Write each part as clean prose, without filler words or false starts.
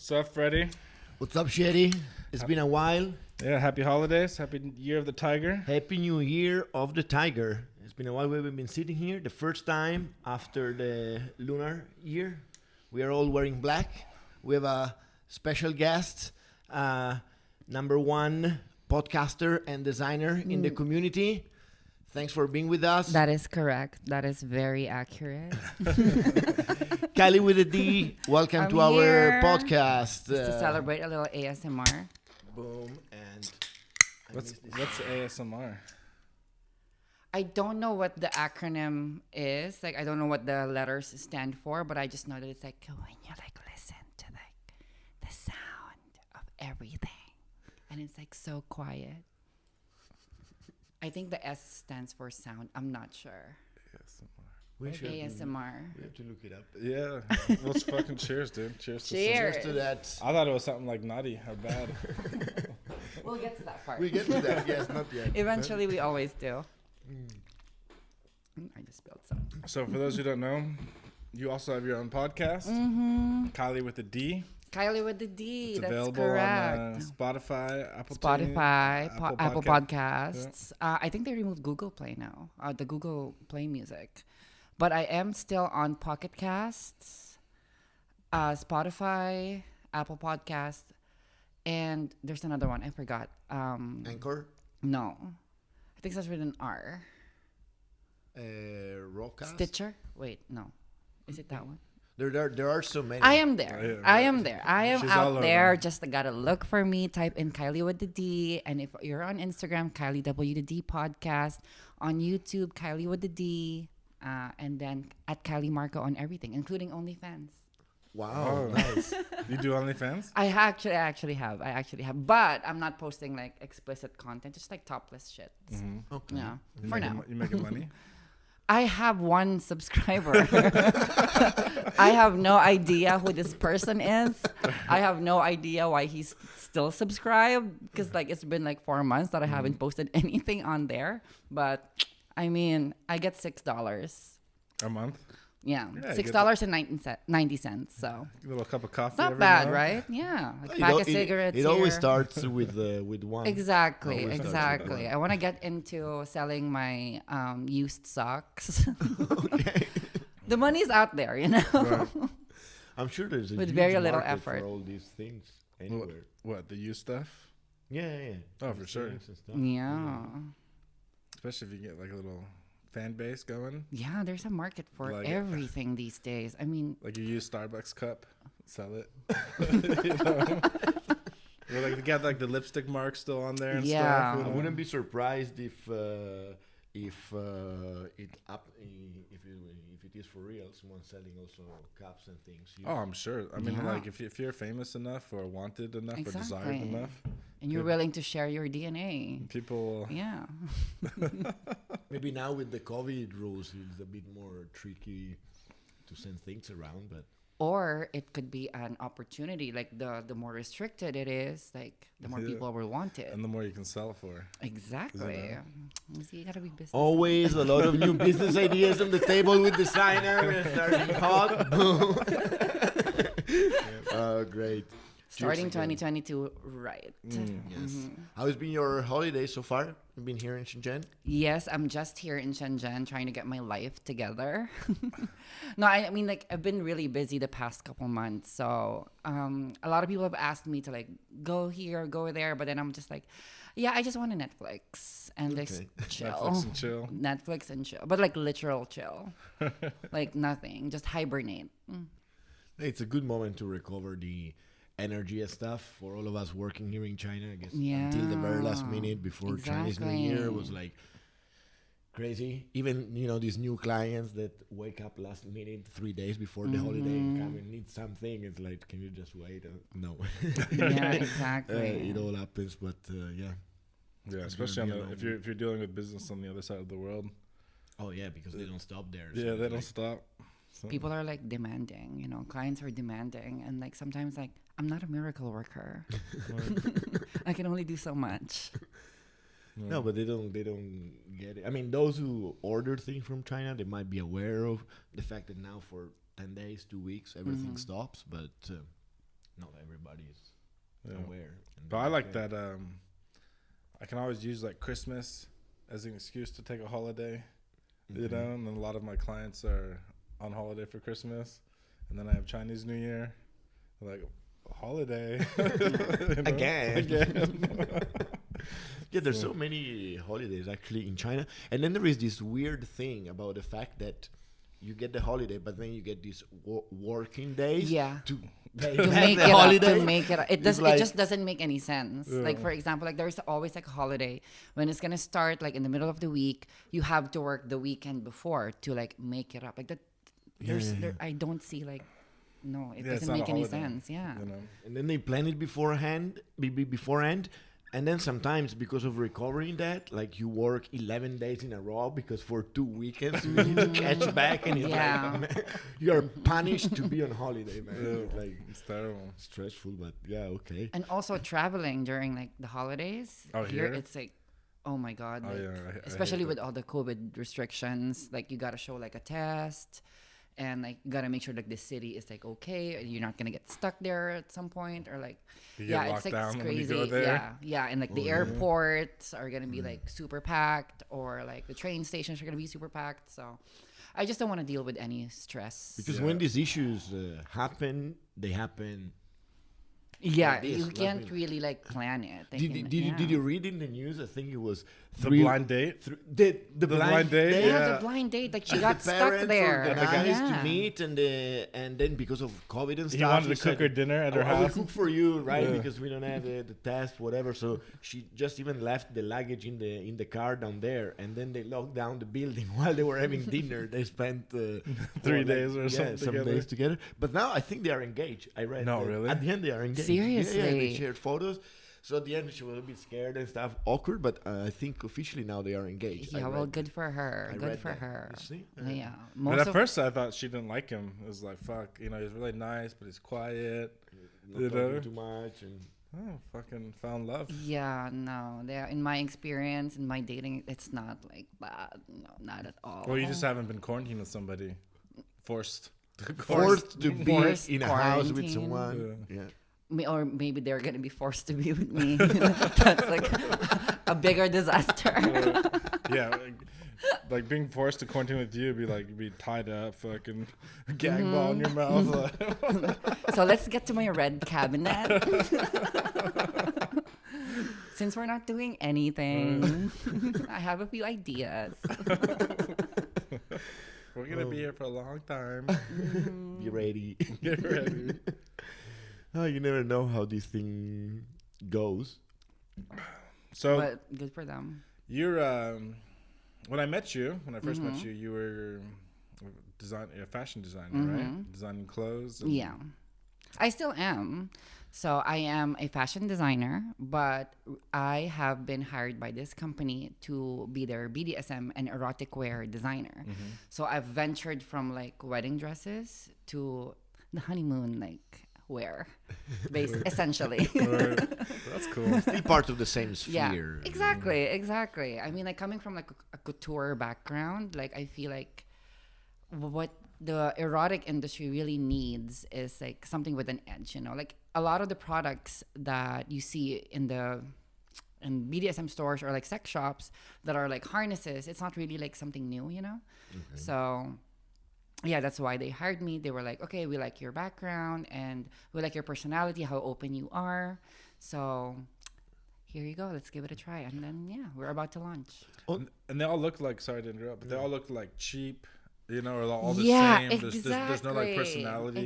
What's up, Freddie? What's up, Shetty? It's been a while. Yeah, happy holidays. Happy Year of the Tiger. Happy New Year of the Tiger. It's been a while we've been sitting here. The first time after the lunar year. We are all wearing black. We have a special guest, number one podcaster and designer in the community. Thanks for being with us. That is correct. That is very accurate. Kylie with a D, welcome to here our podcast. Just to celebrate a little ASMR. Boom. And What's ASMR? I don't know what the acronym is. Like, I don't know what the letters stand for, but I just know that it's like when you like listen to like the sound of everything, and it's like so quiet. I think the S stands for sound. I'm not sure. we should ASMR. we have to look it up. Yeah. Let's fucking cheers, dude. Cheers. Cheers. Cheers to that. I thought it was something like naughty or bad. We'll get to that part. We get to that. Yes, not yet. Eventually, we always do. I just spilled some. So for those who don't know, you also have your own podcast, Kylie with a D. Kylie with the D. It's That's available correct. on Spotify, Apple Podcasts. I think they removed Google Play now, the Google Play Music. But I am still on Pocket Casts, Spotify, Apple Podcasts, and there's another one. I forgot. Anchor, No. I think that's with an R. Rockcast. Stitcher? Wait, no. Is it that one? There are so many. I am there. Yeah, I am there. I am she's all out there. over. Just gotta look for me. Type in Kylie with the D. And if you're on Instagram, Kylie W the D podcast. On YouTube, Kylie with the D. And then at Kylie Marco on everything, including OnlyFans. Wow, Oh. nice. You do OnlyFans? I actually have. But I'm not posting like explicit content, just like topless shit. Okay. Yeah. You For making, now. You making money? I have one subscriber. I have no idea who this person is. I have no idea why he's still subscribed because like it's been like 4 months that I haven't posted anything on there. But I mean, I get $6. A month? Yeah, Yeah, you get $6.90. So A little cup of coffee. not every bad, now. right? Yeah, like It pack al- of cigarettes. It always here. starts with one. Exactly, Always starts with exactly. one. I want to get into selling my used socks. Okay. The money's out there, you know. Right. I'm sure there's a With huge very little market effort. for all these things anywhere. What, the used stuff? Yeah, yeah. Oh, for sure. Things and stuff. Yeah. Especially if you get like a little fan base going. Yeah, there's a market for Like it. everything these days. I mean, Like you use Starbucks cup, sell it. You know? Or like they got like the lipstick mark still on there and Yeah. stuff. I you know? wouldn't be surprised if it is for real. Someone selling also cups and things. Oh, I'm sure. I mean, Yeah. like if you're famous enough or wanted enough or desired Exactly. enough, and you're willing to share your DNA. people. Yeah. Maybe now with the COVID rules, it's a bit more tricky to send things around. But Or it could be an opportunity. Like the more restricted it is, like the more Yeah. people will want it. And the more you can sell for. Exactly. You see, you gotta be business. always a lot of new business ideas on the table with designer. We're starting hot. Boom. Oh, great. Starting Cheers again. 2022, right? Yes. How has been your holiday so far? You've been here in Shenzhen? Yes, I'm just here in Shenzhen trying to get my life together. No, I mean, like, I've been really busy the past couple months. So a lot of people have asked me to, like, go here, go there. But then I'm just like, yeah, I just want to Netflix and just Okay. chill. Netflix and chill. Netflix and chill. But, like, literal chill. Like, nothing. Just hibernate. It's a good moment to recover the energy and stuff for all of us working here in China. I guess Yeah. until the very last minute before Chinese New Year Exactly. was like crazy. Even these new clients that wake up last minute 3 days before the holiday and come and need something. It's like, can you just wait? No, Yeah, exactly. it all happens. But yeah. Yeah, especially be if you're dealing with business on the other side of the world. Oh yeah, because they don't stop there. so Yeah, they it's don't like- stop. So, People are like demanding, clients are demanding. And like sometimes like, I'm not a miracle worker. I can only do so much. No, but they don't get it. I mean, those who order things from China, they might be aware of the fact that now for 10 days, 2 weeks, everything stops. But not everybody is Yeah. aware. And But I they're like okay. that. I can always use like Christmas as an excuse to take a holiday, you know. And then a lot of my clients are on holiday for Christmas, and then I have Chinese New Year. Like holiday you know? Again. Yeah, there's so many holidays actually in China, and then there is this weird thing about the fact that you get the holiday, but then you get these working days. Yeah. To To make it up, to make it up. It does. like- It just doesn't make any sense. Like for example, like there's always like a holiday when it's gonna start like in the middle of the week. You have to work the weekend before to like make it up. Like that. There, I don't see like. No, it Yeah, it's doesn't not a make any holiday, sense. Yeah. you know. And then they plan it beforehand, beforehand. And then sometimes because of recovering that, like you work 11 days in a row because for 2 weekends you need to catch back, and it's Yeah. like you're punished to be on holiday, man. Yeah. Like It's terrible. stressful, but yeah, okay. And also traveling during like the holidays. Oh, here here? it's like, oh my god. Oh, Like, yeah, I hate especially with that. all the COVID restrictions, like you gotta show like a test, and like you gotta make sure like the city is like okay, you're not gonna get stuck there at some point, or like You yeah, get it's like locked it's down when you crazy. go there. Yeah, and like the airports are gonna be like super packed, or like the train stations are gonna be super packed. So I just don't want to deal with any stress. Because Yeah. when these issues happen, they happen. yeah, this, you like can't with- really like plan it. I Did, can- did, you, did yeah. you read in the news? I think it was The blind date. the blind date? Yeah, Yeah. the blind date, like she The got stuck parents or there. The guys Yeah. to meet, and then because of COVID and stuff, He wanted to said, cook her dinner at her I will house. cook for you, right? Yeah. Because we don't have the test, whatever. So she just even left the luggage in the car down there, and then they locked down the building while they were having dinner. They spent 3 days or something some together. days together. But now I think they are engaged. I read. No, that really? At the end, they are engaged. Yeah, Seriously? they shared photos. So at the end, she was a bit scared and stuff, awkward. But I think officially now they are engaged. I Yeah, well, read good for her. I Good read for that. her. You see? Yeah. But Most at of first I thought she didn't like him. It was like, fuck, you know, he's really nice, but he's quiet. Not You talking know? too much and. Oh, fucking found love. yeah, no. In my experience, in my dating, it's not like that. No, not at all. Well, you just haven't been quarantined with somebody. Forced. Forced to be Forced in a house with quarantine. someone. Yeah. Or maybe they're gonna be forced to be with me. That's like a bigger disaster. Yeah, like being forced to quarantine with you would be like be tied up, fucking gag ball in your mouth. So let's get to my red cabinet. Since we're not doing anything, I have a few ideas. We're gonna be here for a long time. Be ready. Get ready. Oh, you never know how this thing goes. So But good for them. you're when I met you, when I first met you, you were a fashion designer, right? Designing clothes. and- Yeah. I still am. So I am a fashion designer, but I have been hired by this company to be their BDSM and erotic wear designer. So I've ventured from like wedding dresses to the honeymoon like wear, essentially. Or- that's cool. Still part of the same Yeah, sphere. exactly. I mean, like coming from like a couture background, like I feel like what the erotic industry really needs is like something with an edge, you know, like a lot of the products that you see in BDSM stores or like sex shops that are like harnesses, it's not really like something new, you know? So yeah, that's why they hired me. They were like, okay, we like your background and we like your personality, how open you are. So here you go. Let's give it a try. And then, yeah, we're about to launch. And they all look like, sorry to interrupt, but they all look like cheap, you know, or all the Yeah, same. There's no like exactly. personality,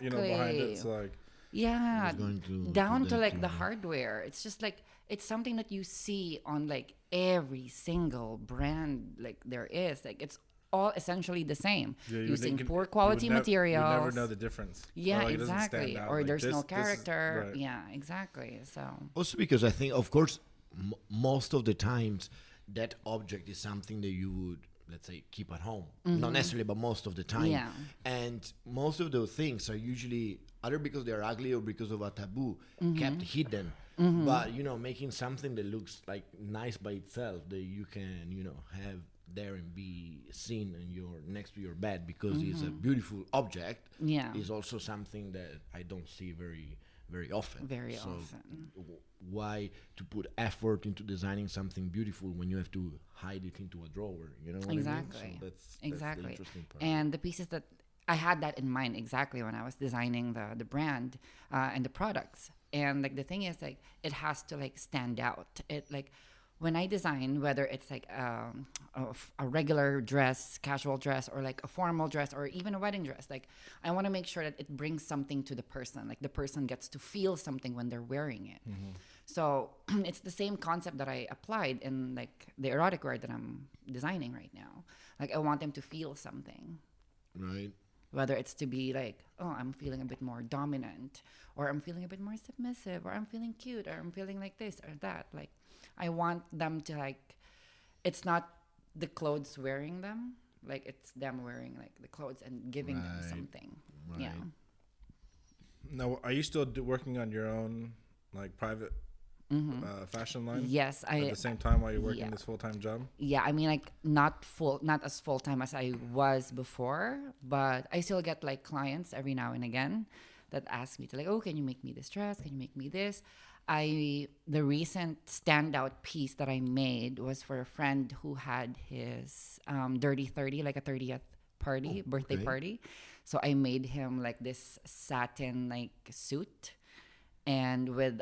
you know, behind it. So like, Yeah, going to down do to that like too, the yeah. hardware. It's just like, it's something that you see on like every single brand like there is. Like it's all essentially the same. yeah, Using you poor would quality materials. You never know the difference. Yeah, Or, like, it doesn't stand exactly. out. Or Like, there's no this is- character. right. Yeah, exactly. So Also because I think, of course, most of the times that object is something that you would, let's say, keep at home. Not necessarily, but most of the time. Yeah. And most of those things are usually either because they're ugly or because of a taboo kept hidden. But, you know, making something that looks like nice by itself that you can, you know, have there and be seen in your next to your bed because it's a beautiful object yeah. is also something that I don't see very very often. Very So often. why to put effort into designing something beautiful when you have to hide it into a drawer? You know what I mean? Exactly. So that's the Exactly. interesting part. And the pieces that I had that in mind exactly when I was designing the brand and the products. And like the thing is like it has to like stand out. It like when I design, whether it's like a regular dress, casual dress, or like a formal dress, or even a wedding dress, like I want to make sure that it brings something to the person. Like the person gets to feel something when they're wearing it. So it's the same concept that I applied in like the erotic wear that I'm designing right now. Like I want them to feel something, Right. whether it's to be like, oh, I'm feeling a bit more dominant, or I'm feeling a bit more submissive, or I'm feeling cute, or I'm feeling like this or that. Like I want them to like, it's not the clothes wearing them, like it's them wearing like the clothes and giving them Right. something. Right. Yeah. Now, are you still working on your own like private fashion line? Yes, At the same time while you're working yeah. this full-time job? Yeah, I mean like not as full time as I was before, but I still get like clients every now and again that ask me to like, oh, can you make me this dress? Can you make me this? The recent standout piece that I made was for a friend who had his dirty 30, like a 30th birthday okay. party. So I made him like this satin like suit, and with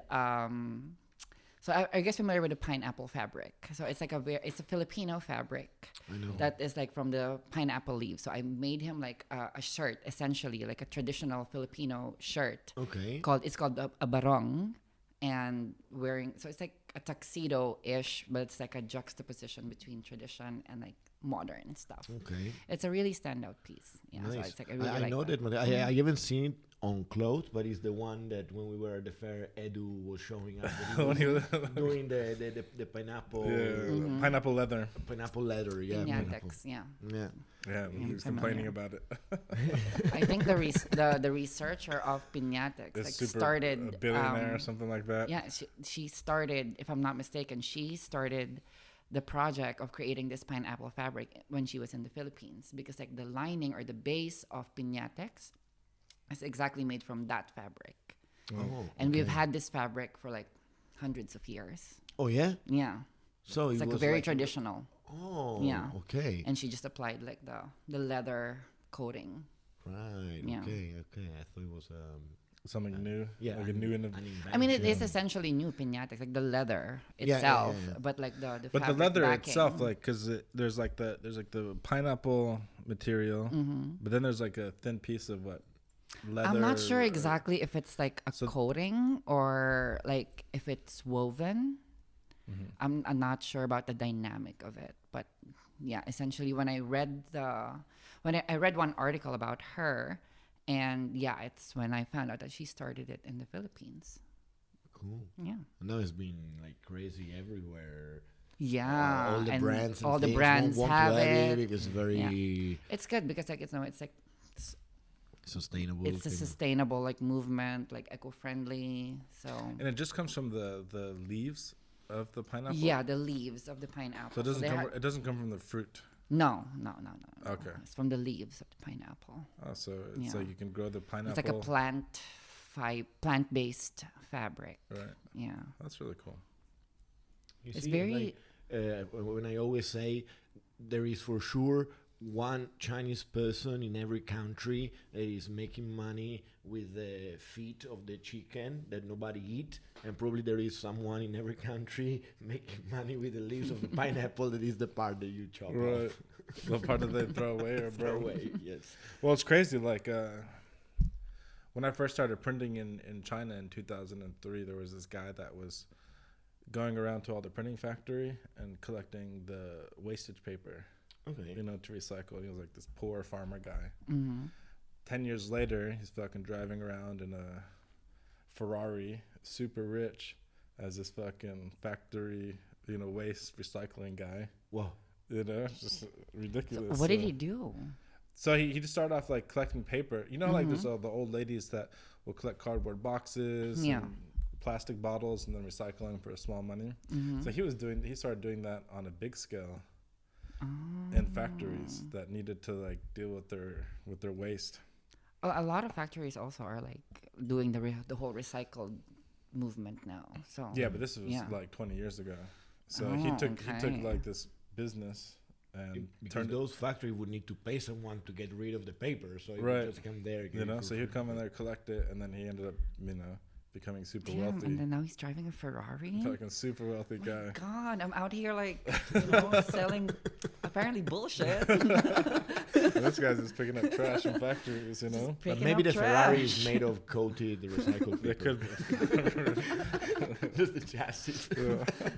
so I guess familiar with the pineapple fabric. So it's like it's a Filipino fabric I know. that is like from the pineapple leaves. So I made him like a shirt, essentially like a traditional Filipino shirt. Okay. It's called a barong, and wearing, so it's like a tuxedo-ish, but it's like a juxtaposition between tradition and like modern stuff. Okay. It's a really standout piece. Yeah, so Nice. it's like I really I like know that. that one. I haven't seen it on clothes, but it's the one that when we were at the fair, Edu was showing us that he When he was was- doing the pineapple Yeah, pineapple leather. pineapple leather. Yeah, pineapple. Piñatex, yeah. Yeah. Yeah, he was familiar. complaining about it. I think the researcher of Piñatex It's like super started a billionaire or something like that. Yeah, she started, if I'm not mistaken, she started the project of creating this pineapple fabric when she was in the Philippines, because like the lining or the base of Piñatex is exactly made from that fabric. Oh. And we've okay. had this fabric for like hundreds of years. Oh yeah. Yeah. So It's it like was very traditional. Oh. Yeah. Okay. And she just applied like the leather coating. Right. Yeah. Okay. Okay. I thought it was Something new. yeah. Like a new I mean, it is invention. essentially new Piñatex, like the leather Yeah, yeah, itself, yeah. but like the But the fabric leather backing. itself, like, cause there's like the pineapple material, but then there's like a thin piece of what leather. I'm not sure exactly if it's like a So- coating or like if it's woven. I'm not sure about the dynamic of it, but yeah, essentially when I read I read one article about her, and yeah, it's when I found out that she started it in the Philippines. Cool. Yeah. Now it's been like crazy everywhere. Yeah, all the and brands and all the things brands want have to it. because it's very It's good because like it's like sustainable. it's a thing. sustainable like movement, like eco-friendly. So And it just comes from the leaves of the pineapple. yeah, the leaves of the pineapple. So it doesn't they come. have- It doesn't come from the fruit. No. Okay. It's from the leaves of the pineapple. Oh, so it's Yeah. like you can grow the pineapple. It's like a plant-based fabric. Right. Yeah. That's really cool. You It's see, very- when I always say there is for sure one Chinese person in every country that is making money with the feet of the chicken that nobody eat, and probably there is someone in every country making money with the leaves of the pineapple that is the part that you chop Right. off. The part that they throw away or Throw burn. away, yes. Well, it's crazy. Like when I first started printing in China in 2003, there was this guy that was going around to all the printing factory and collecting the wastage paper, Okay. you know, to recycle. He was like this poor farmer guy. Mm-hmm. 10 years later, he's fucking driving around in a Ferrari, super rich, as this fucking factory, you know, waste recycling guy. Wow. You know, it's just ridiculous. What did he do? So he just started off like collecting paper. You know, like there's all the old ladies that will collect cardboard boxes, Yeah. and plastic bottles, and then recycle them for small money. So he started doing that on a big scale in factories that needed to like deal with their waste. A lot of factories also are like doing the whole recycled movement now. So Yeah, but this was yeah. like 20 years ago. So Oh, he took okay. like this business and Because turned it, those factories would need to pay someone to get rid of the paper, so it Right. would just come there. you know, so he'd come in there, collect it, and then he ended up, becoming super Damn, wealthy. and then now he's driving a Ferrari. Fucking super wealthy My guy. God, I'm out here like selling apparently bullshit. And this guy's just picking up trash in factories, But Picking maybe up the Ferrari is trash. made of coated recycled They paper. could Just the chassis.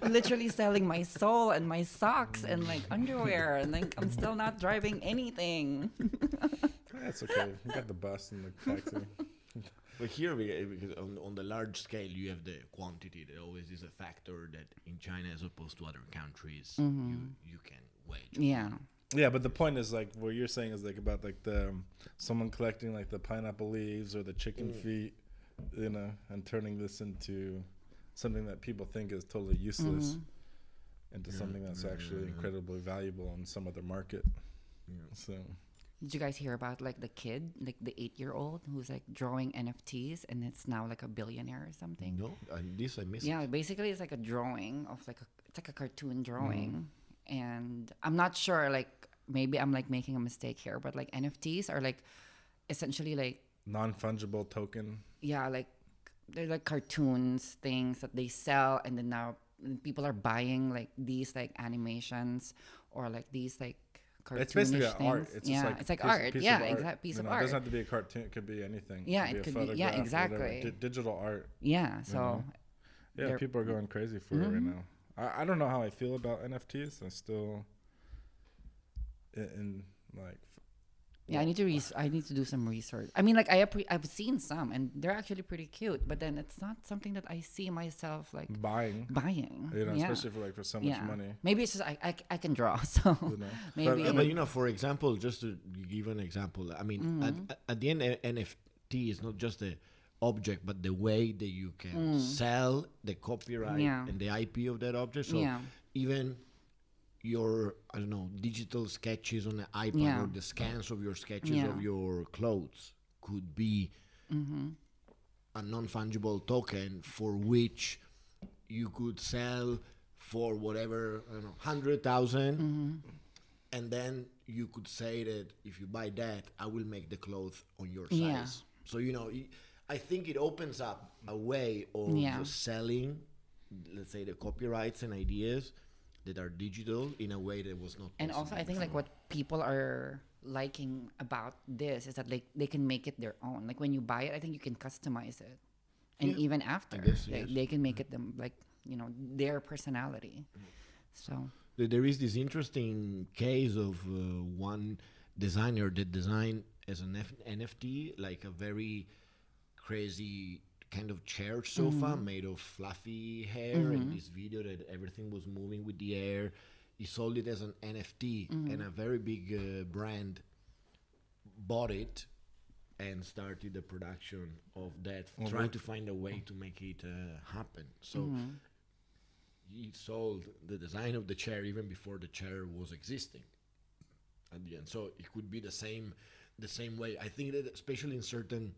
Literally selling my soul and my socks and like underwear, and like I'm still not driving anything. That's okay. You got the bus and the factory. But here, because on the large scale, you have the quantity. There always is a factor that in China, as opposed to other countries, you can wage. Yeah. Yeah, but the point is like what you're saying is like about like the someone collecting like the pineapple leaves or the chicken feet, and turning this into something that people think is totally useless into something that's actually incredibly valuable in some other market. So Did you guys hear about like the kid, like the 8-year-old who's like drawing NFTs and it's now like a billionaire or something? No, this I missed. Yeah, basically it's like a drawing of it's like a cartoon drawing. And I'm not sure, like maybe I'm like making a mistake here, but like NFTs are like essentially like, non-fungible token. yeah, like they're like cartoons, things that they sell, and then now people are buying like these like animations or like these like cartoonish It's basically things. art. It's yeah, just like it's like piece- art. piece Yeah, of art. exact piece of It art. doesn't have to be a cartoon. It could be anything. Yeah, it it could could be be- yeah, a photograph, whatever. exactly. Digital art. Yeah, so Yeah, they're- people are going crazy for it right now. I don't know how I feel about NFTs. I'm still in like. yeah, I need to do some research. I mean, like I've seen some, and they're actually pretty cute. But then it's not something that I see myself like buying. buying. Yeah. Especially for so much yeah. money. Maybe it's just I can draw, so maybe. Yeah, but for example, just to give an example, I mean, at the end, NFT is not just the object, but the way that you can sell the copyright and the IP of that object. So even your, I don't know, digital sketches on the iPad or the scans of your sketches of your clothes could be a non-fungible token for which you could sell for whatever, I don't know, 100,000, and then you could say that if you buy that, I will make the clothes on your size. Yeah. So I think it opens up a way of selling, let's say, the copyrights and ideas that are digital in a way that was not And possible also, I think like what people are liking about this is that like they can make it their own. Like when you buy it, I think you can customize it, and even after, guess, yes. they can make it them like their personality. So There is this interesting case of one designer that designed as an NFT like a very crazy kind of chair sofa made of fluffy hair, and this video that everything was moving with the air. He sold it as an NFT, and a very big brand bought it and started the production of that, trying to find a way to make it happen. So he sold the design of the chair even before the chair was existing at the end. So it could be the same way. I think that especially in certain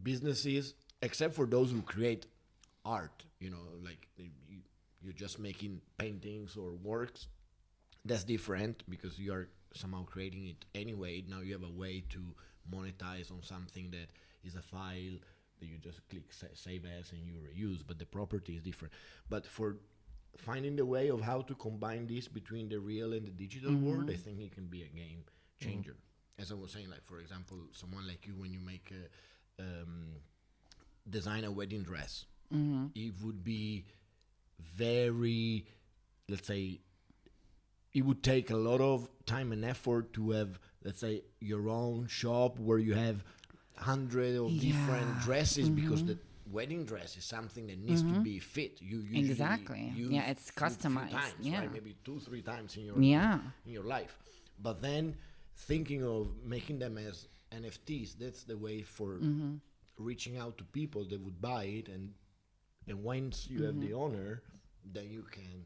businesses, except for those who create art, like you're just making paintings or works, that's different because you are somehow creating it anyway. Now you have a way to monetize on something that is a file that you just click save as and you reuse, but the property is different. But for finding the way of how to combine this between the real and the digital world, I think it can be a game changer. As I was saying, like for example, someone like you, when you make design a wedding dress, it would be very, let's say, it would take a lot of time and effort to have, let's say, your own shop where you have 100 of different dresses, because the wedding dress is something that needs to be fit. You usually Exactly. use Yeah, it's few customized. times, Yeah. right? Maybe 2-3 times in your life. But then thinking of making them as NFTs, that's the way for reaching out to people that would buy it, and once you have the owner, then you can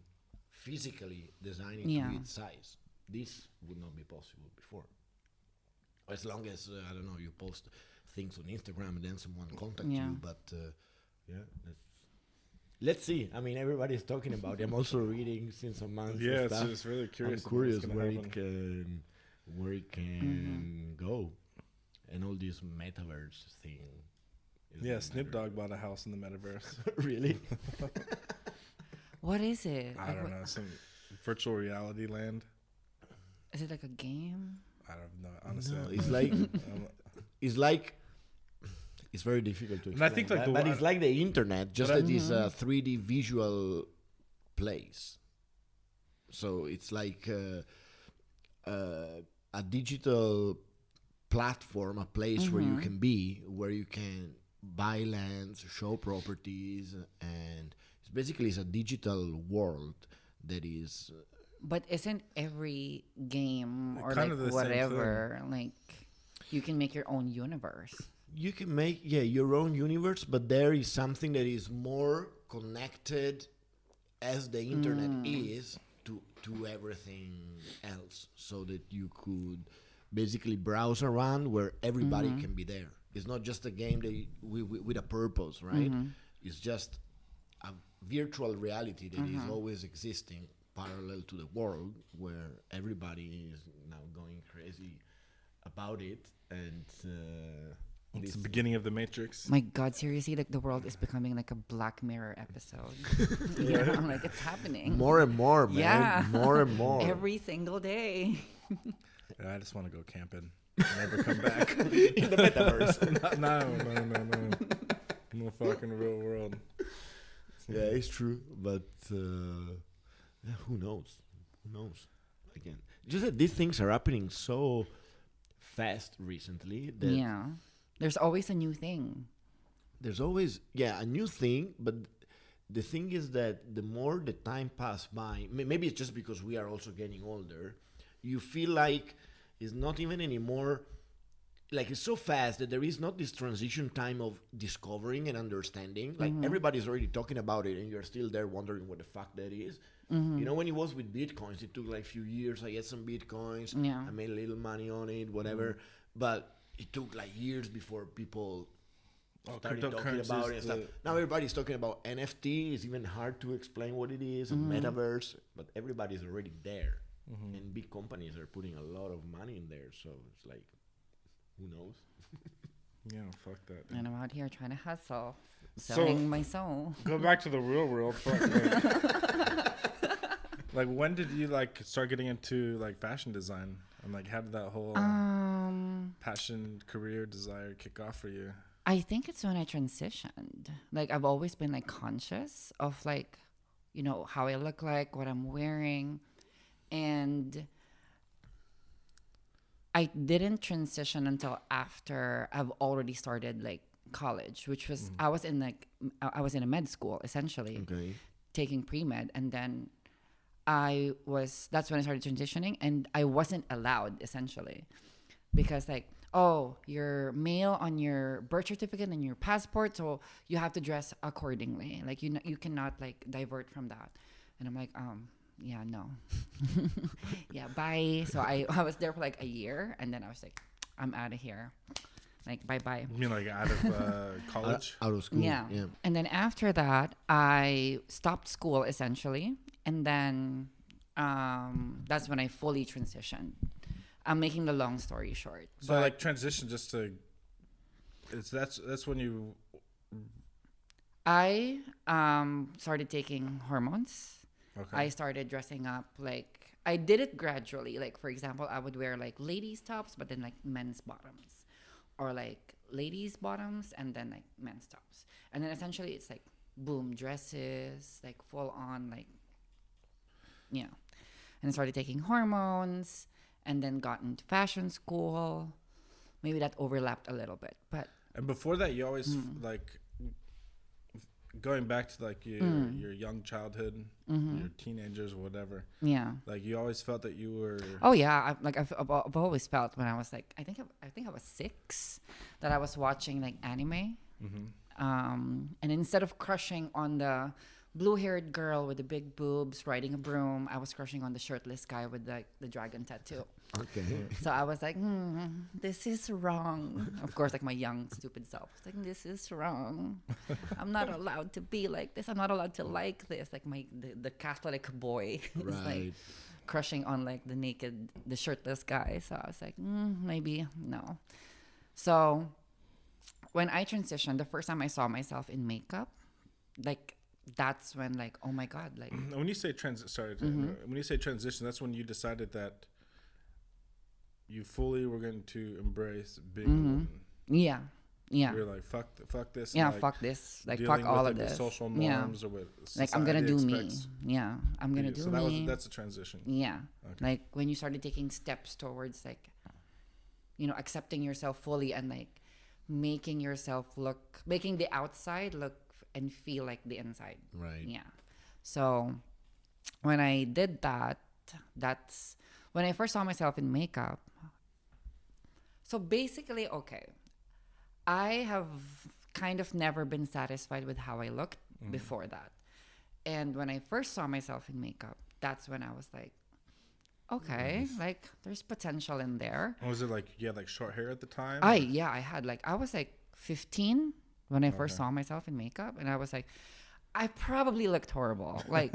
physically design it to its size. This would not be possible before. as long as I don't know, you post things on Instagram and then someone contact Yeah. you. But yeah, let's see. I mean, everybody's talking about it. I'm also reading since a month. Yeah, and it's stuff. just really I'm curious. about curious what's gonna where happen. it can go, and all this metaverse thing. is Yeah, the Snoop metaverse. Dogg bought a house in the metaverse. Really? What is it? I Like, don't know, some virtual reality land. Is it like a game? I don't know. Honestly, No, I it's don't like know. it's like it's very difficult to And I explain. think, like, the but one- it's like the internet, just But that it's a 3D visual place. So it's like a digital platform, a place where you can be, where you can buy lands, show properties, and it's basically a digital world that is. But isn't every game or Kind like of the same whatever like you can make your own universe? You can make your own universe, but there is something that is more connected as the internet is to everything else, so that you could basically browse around where everybody can be there. It's not just a game that with a purpose, right? It's just a virtual reality that is always existing parallel to the world, where everybody is now going crazy about it. And It's the beginning of the Matrix. My God, seriously, like the world is becoming like a Black Mirror episode. Yeah, I'm like it's happening. more and more, man. Yeah. More and more. Every single day. Yeah, I just want to go camping. Never come back. In the metaverse. No. No fucking real world. Yeah, it's true, but yeah, who knows? Who knows? Again, just that these things are happening so fast recently that Yeah. There's always a new thing. there's always a new thing. But the thing is that the more the time pass by, maybe it's just because we are also getting older, you feel like it's not even anymore. Like it's so fast that there is not this transition time of discovering and understanding. Like everybody's already talking about it, and you're still there wondering what the fuck that is. You know, when it was with bitcoins, it took like a few years. I get some bitcoins. Yeah. I made a little money on it, whatever. But it took like years before people started talking about it and stuff. Now everybody's talking about NFT. It's even hard to explain what it is, and metaverse. But everybody's already there, and big companies are putting a lot of money in there. So it's like, who knows? Yeah, fuck that. And I'm out here trying to hustle, selling my soul. Go back to the real world. Fuck, like, when did you like start getting into like fashion design? And like, how did that whole passion, career, desire kick off for you? I think it's when I transitioned. Like I've always been like conscious of like, you know, how I look like, what I'm wearing. And I didn't transition until after I've already started like college, which was I was in a med school essentially, Okay. taking pre-med, and then that's when I started transitioning, and I wasn't allowed essentially because like, oh, you're male on your birth certificate and your passport, so you have to dress accordingly. Like you cannot like divert from that. And I'm like, yeah, no. Yeah, bye. So I was there for like a year, and then I was like, I'm out of here. Like, bye-bye. You mean like out of college? Out of school. Yeah. And then after that, I stopped school essentially. And then that's when I fully transitioned. I'm making the long story short. So like transition just to, that's when you. I started taking hormones. Okay. I started dressing up like I did it gradually. Like for example, I would wear like ladies tops, but then like men's bottoms, or like ladies bottoms and then like men's tops. And then essentially it's like boom dresses, like full on like, you know. And I started taking hormones, and then got into fashion school. Maybe that overlapped a little bit, but And before that, you always like going back to like your young childhood, your teenagers, whatever. yeah. Like you always felt that you were. Oh yeah, I've always felt when I was like I think I was 6 that I was watching like anime, and instead of crushing on the blue-haired girl with the big boobs riding a broom. I was crushing on the shirtless guy with the dragon tattoo. Okay. So I was like, this is wrong. Of course, like my young, stupid self. I was like, this is wrong. I'm not allowed to be like this. I'm not allowed to like this. Like the Catholic boy is like Right. crushing on like the shirtless guy. So I was like, maybe no. So when I transitioned, the first time I saw myself in makeup, like that's when like, oh my God, like When you say when you say transition, that's when you decided that you fully were going to embrace being a woman. yeah. You're like, fuck this. Yeah, like, fuck this. Like, dealing fuck all with of the this. social Yeah. norms or what Like, I'm gonna society do me. expects Yeah, I'm gonna you. do So me. that's a transition. Yeah. Okay. Like, when you started taking steps towards, like, accepting yourself fully and, like, making the outside look and feel like the inside. Right. Yeah. So, when I did that, that's when I first saw myself in makeup. So, basically, okay. I have kind of never been satisfied with how I looked before that. And when I first saw myself in makeup, that's when I was like, okay, like there's potential in there. Was it like you had like short hair at the time? I had like, I was like 15 when I first saw myself in makeup. And I was like, I probably looked horrible. Like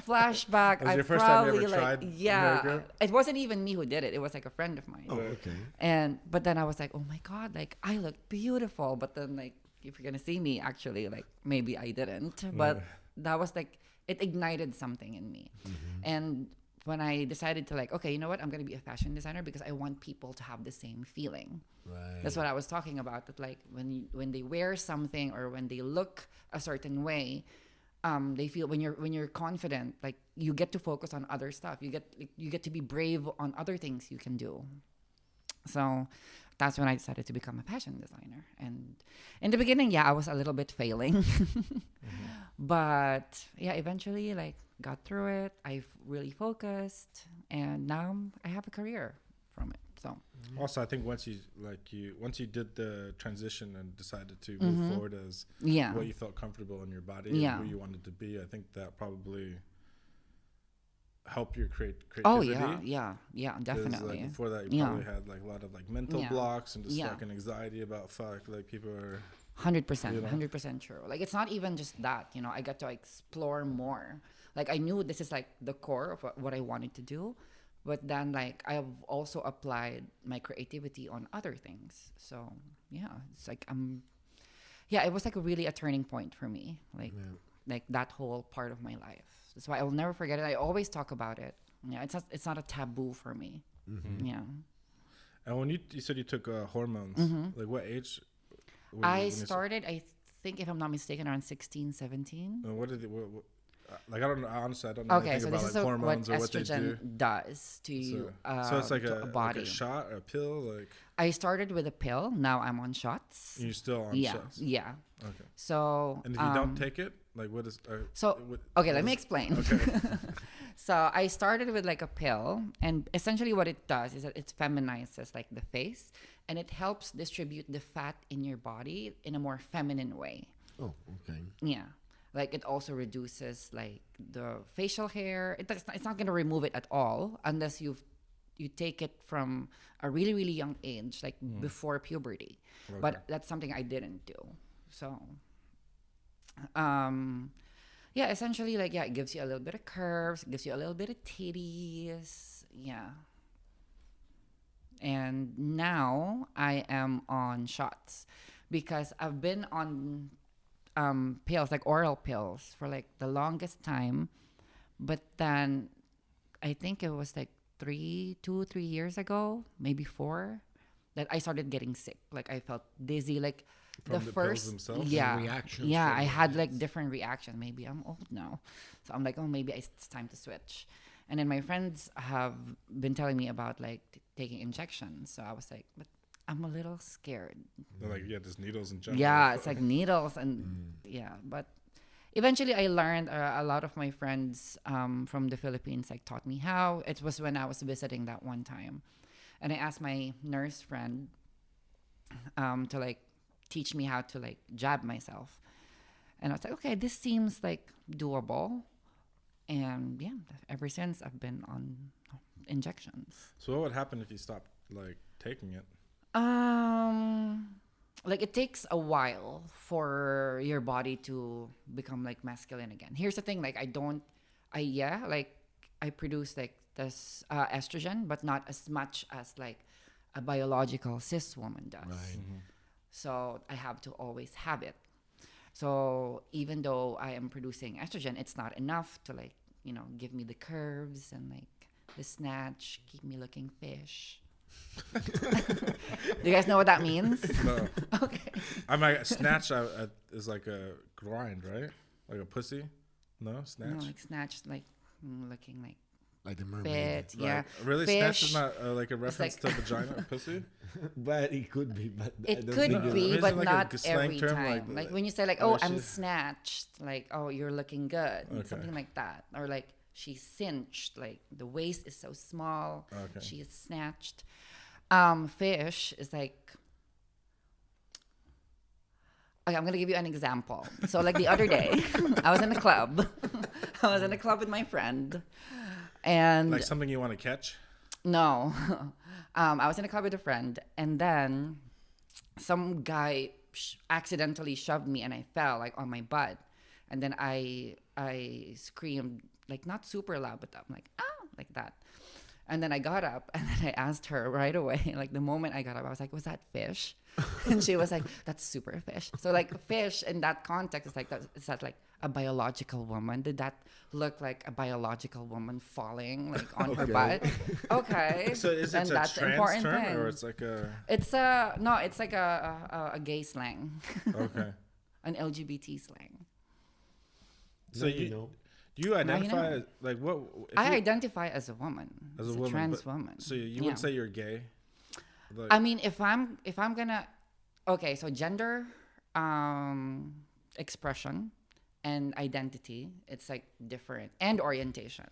flashback. Was I your first time you probably ever tried yeah. makeup? It wasn't even me who did it. It was like a friend of mine. Oh, okay. But then I was like, oh my God, like I look beautiful. But then like, if you're going to see me actually, like maybe I didn't, but that was like, it ignited something in me. And when I decided to like, okay, you know what? I'm going to be a fashion designer because I want people to have the same feeling. Right. That's what I was talking about. That like when they wear something or when they look a certain way, they feel when you're confident, like you get to focus on other stuff. You get to be brave on other things you can do. So that's when I decided to become a fashion designer. And in the beginning, I was a little bit failing, but eventually like got through it. I've really focused, and now I have a career from it. So Also, I think once you did the transition and decided to move forward as what you felt comfortable in your body and who you wanted to be, I think that probably helped your creativity. oh yeah, 'Cause, definitely. like, before that, you probably had like a lot of like mental Yeah. blocks and just Yeah. fucking anxiety about like people are. 100%, You know? 100% true. Like it's not even just that, I got to explore more. Like I knew this is like the core of what I wanted to do, but then like I've also applied my creativity on other things. So it's like it was like really a turning point for me. Like that whole part of my life. That's why I will never forget it. I always talk about it. Yeah, it's not a taboo for me. Yeah. And when you said you took hormones, like what age? I started, I think, if I'm not mistaken, around 16, 17. What did it? Like I don't know. Honestly, I don't know Okay, anything so about this is like what hormones or what they do. estrogen does to you. So it's like to a body. like a shot or a pill. Like I started with a pill. Now I'm on shots. you're still on Yeah, shots. yeah. Okay. So And if you don't take it, like what is? Okay, let me explain. Okay. So I started with like a pill, and essentially what it does is that it feminizes like the face, and it helps distribute the fat in your body in a more feminine way. Oh, okay. Yeah. Like it also reduces like the facial hair. It's not going to remove it at all unless you take it from a really, really young age, like before puberty. Okay. But that's something I didn't do. So, essentially like, it gives you a little bit of curves, it gives you a little bit of titties. Yeah. And now I am on shots because I've been on pills, like oral pills, for like the longest time. But then I think it was like 3 years ago, maybe 4, that I started getting sick. Like I felt dizzy. Like From the pills first, themselves? yeah, Reactions yeah, from I the had like meds. different reactions. Maybe I'm old now, so I'm like, oh, maybe it's time to switch. And then my friends have been telling me about like taking injections. So I was like, but I'm a little scared. They're like, just needles in general. Yeah, it's like needles and but eventually I learned a lot of my friends from the Philippines like taught me how. It was when I was visiting that one time, and I asked my nurse friend to like teach me how to like jab myself. And I was like, okay, this seems like doable. And yeah, ever since I've been on injections. So what would happen if you stopped like taking it? Like it takes a while for your body to become like masculine again. Here's the thing, like I produce like this estrogen, but not as much as like a biological cis woman does. Right. So I have to always have it. So even though I am producing estrogen, it's not enough to like, give me the curves and like the snatch, keep me looking fish. Do you guys know what that means? No. Okay. I'm like snatch is like a grind, right? Like a pussy. No, snatch. No, like snatch, like looking like the mermaid. fit. Yeah. Really, Fish. snatch is not like a reference like- to vagina or pussy. But it could be. But I It don't could think be, Isn't but like a not slang every term, time. like, Like when you say like, oh, "Oh, I'm she's- snatched," like, "Oh, you're looking good," Okay. something like that, or like she's cinched, like the waist is so small, Okay. she is snatched. Fish is like. Okay, I'm gonna give you an example. So like the other day, I was in a club. I was in a club with my friend, and Like something you want to catch. no. I was in a club with a friend, and then some guy accidentally shoved me, and I fell like on my butt. And then I screamed, like not super loud, but I'm like, ah, like that. And then I got up, and then I asked her right away, like the moment I got up, I was like, was that fish? And she was like, that's super fish. So like fish in that context is like, is that like a biological woman? Did that look like a biological woman falling like on her butt? Okay. So is then it a that's the trans important term thing. or it's like a It's like a gay slang, okay? an LGBT slang. So Now you know. do you identify know. as, like what? If I you- identify as a woman, as a as woman, trans but- woman. So you Yeah. would say you're gay. Like, I mean, if I'm gonna, okay, so gender, expression, and identity, it's like different, and orientation.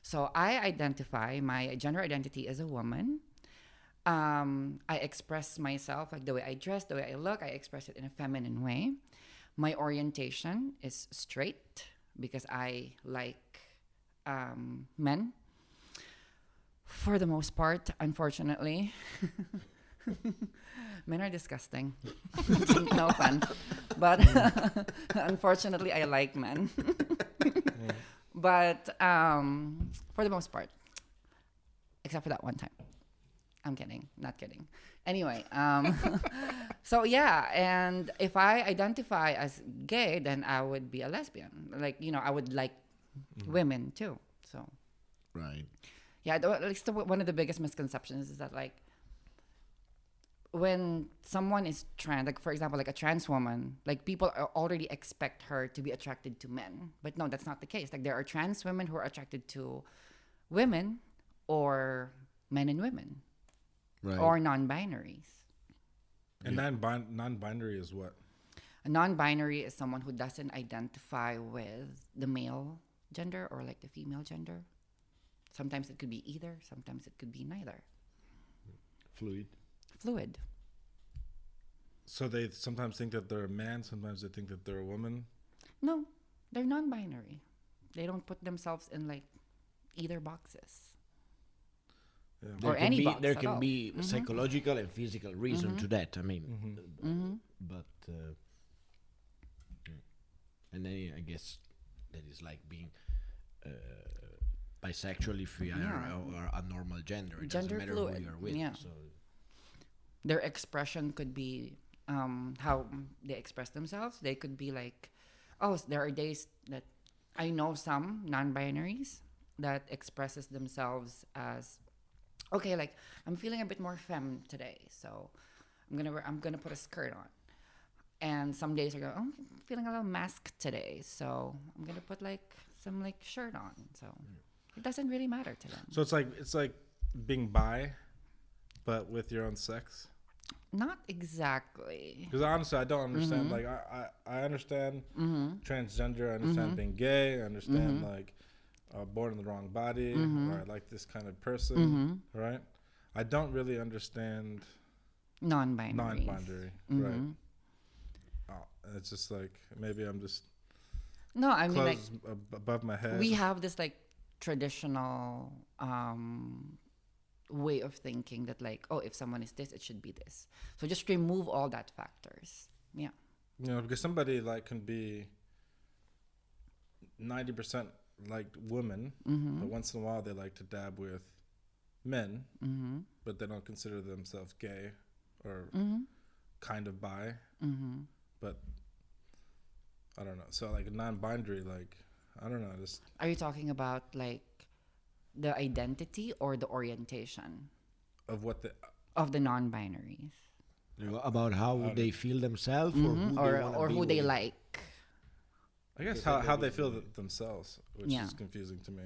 So I identify my gender identity as a woman. I express myself like the way I dress, the way I look. I express it in a feminine way. My orientation is straight because I like men. For the most part, unfortunately. Men are disgusting. No offense. But unfortunately, I like men. But for the most part, except for that one time. I'm kidding. Not kidding. Anyway, so yeah, and if I identify as gay, then I would be a lesbian. Like, I would like women too. So Right. yeah, at least one of the biggest misconceptions is that like when someone is trans, like for example, like a trans woman, like people already expect her to be attracted to men. But no, that's not the case. Like there are trans women who are attracted to women or men and women Right. or non-binaries. and non-binary is what? A non-binary is someone who doesn't identify with the male gender or like the female gender. Sometimes it could be either, sometimes it could be neither. Fluid. Fluid. So they sometimes think that they're a man, sometimes they think that they're a woman. No, they're non-binary. They don't put themselves in like either boxes. Yeah. Or any box There at can all. be psychological and physical reason to that. I mean, but and then I guess that is like being bisexual if we are a normal gender. It Gender doesn't matter fluid, who you're with. yeah. So Their expression could be how they express themselves. They could be like, there are days that I know some non-binaries that expresses themselves as, okay, like I'm feeling a bit more femme today, so I'm gonna put a skirt on. And some days I go, I'm feeling a little masked today, so I'm gonna put like some like shirt on. So it doesn't really matter to them. So it's like being bi, but with your own sex. Not exactly. Because honestly, I don't understand. Like I understand transgender. I understand being gay. I understand like born in the wrong body, or I like this kind of person. Right. I don't really understand Non-binary. non-binary. Right. Oh, it's just like maybe I'm just No, I mean like clothes above my head. we have this like traditional way of thinking that like, oh, if someone is this, it should be this. So just remove all that factors. Yeah. You know, because somebody like can be 90% like women, but once in a while they like to dab with men, but they don't consider themselves gay or kind of bi. But I don't know. So like non-binary, like I don't know. Just Are you talking about like the identity or the orientation of what the of the non-binaries? About how they feel themselves Or who they like? I guess how they feel themselves, which Yeah. is confusing to me.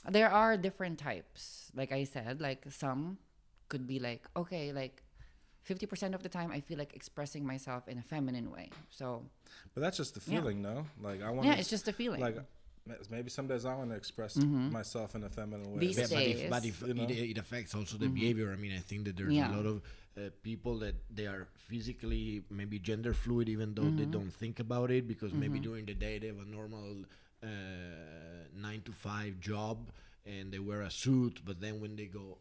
There are different types. Like I said, like some could be like, okay, like 50% of the time I feel like expressing myself in a feminine way. So But that's just the feeling, no? Like I want. yeah, it's just a feeling. Like maybe some days I want to express myself in a feminine way. These Yeah, days. but if You know? it affects also the behavior. I mean, I think that there's Yeah. a lot of people that they are physically maybe gender fluid, even though they don't think about it, because maybe during the day they have a normal 9 to 5 job and they wear a suit, but then when they go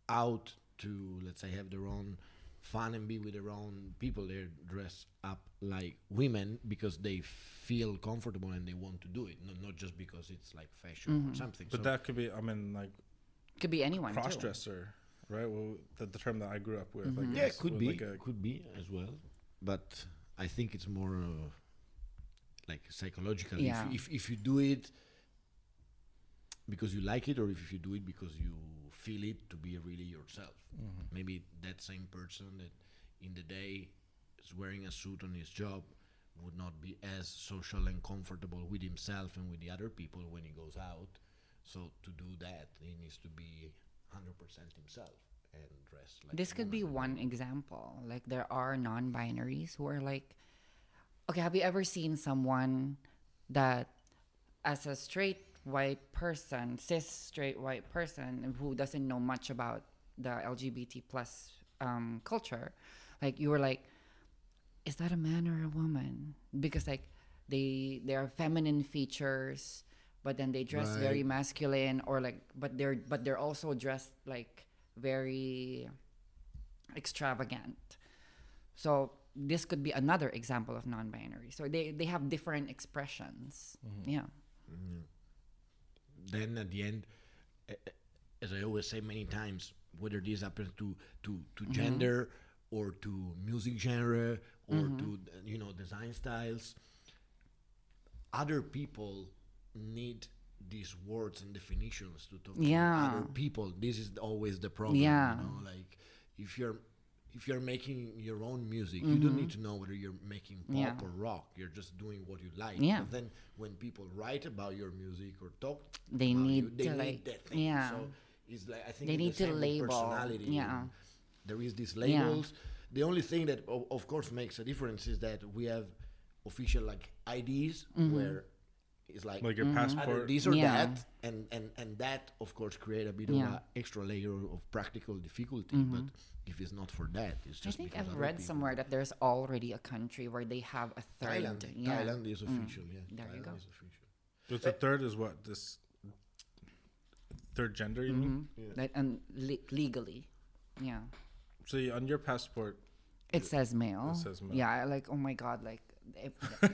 out to, let's say, have their own fun and be with their own people, they're dressed up like women because they feel comfortable and they want to do it, not just because it's like fashion or something. But So that could be, I mean, like Could be anyone too. cross-dresser, right? Well, the term that I grew up with. I yeah, guess, could was be, like a- could be as well. But I think it's more like psychological. Yeah. If you do it because you like it, or if you do it because you feel it to be really yourself. Maybe that same person that in the day is wearing a suit on his job would not be as social and comfortable with himself and with the other people when he goes out. So to do that, he needs to be 100% himself and dress like This a could be woman. one example. Like there are non-binaries who are like, okay, have you ever seen someone that as a straight white person, cis straight white person who doesn't know much about the LGBT plus culture, like you were like, is that a man or a woman? Because like they are feminine features, but then they dress very Right. masculine, or like but they're also dressed like very extravagant. So this could be another example of non-binary. So they have different expressions. Yeah. Then at the end, as I always say many times, whether this happens to gender or to music genre or to design styles, other people need these words and definitions to talk Yeah. to other people. This is always the problem. Yeah. Like if you're making your own music, you don't need to know whether you're making pop Yeah. or rock. You're just doing what you like. Yeah. But then when people write about your music or talk They about need you, they to, need like, that thing. yeah. So it's like I think They it's need the to same with label. personality. Yeah. And there is these labels. The only thing that of course makes a difference is that we have official like IDs where it's like your either passport. this or Yeah. that, and that of course create a bit Yeah. of an extra layer of practical difficulty. But if it's not for that, it's I just think because I've other read people- somewhere that there's already a country where they have a third. Thailand. Yeah. Thailand is official. Yeah, There you Thailand go. is official. But the third is what? This third gender, you mean? Like, and legally. Yeah. So on your passport, It says male. It says male. Yeah, I like, oh my God, like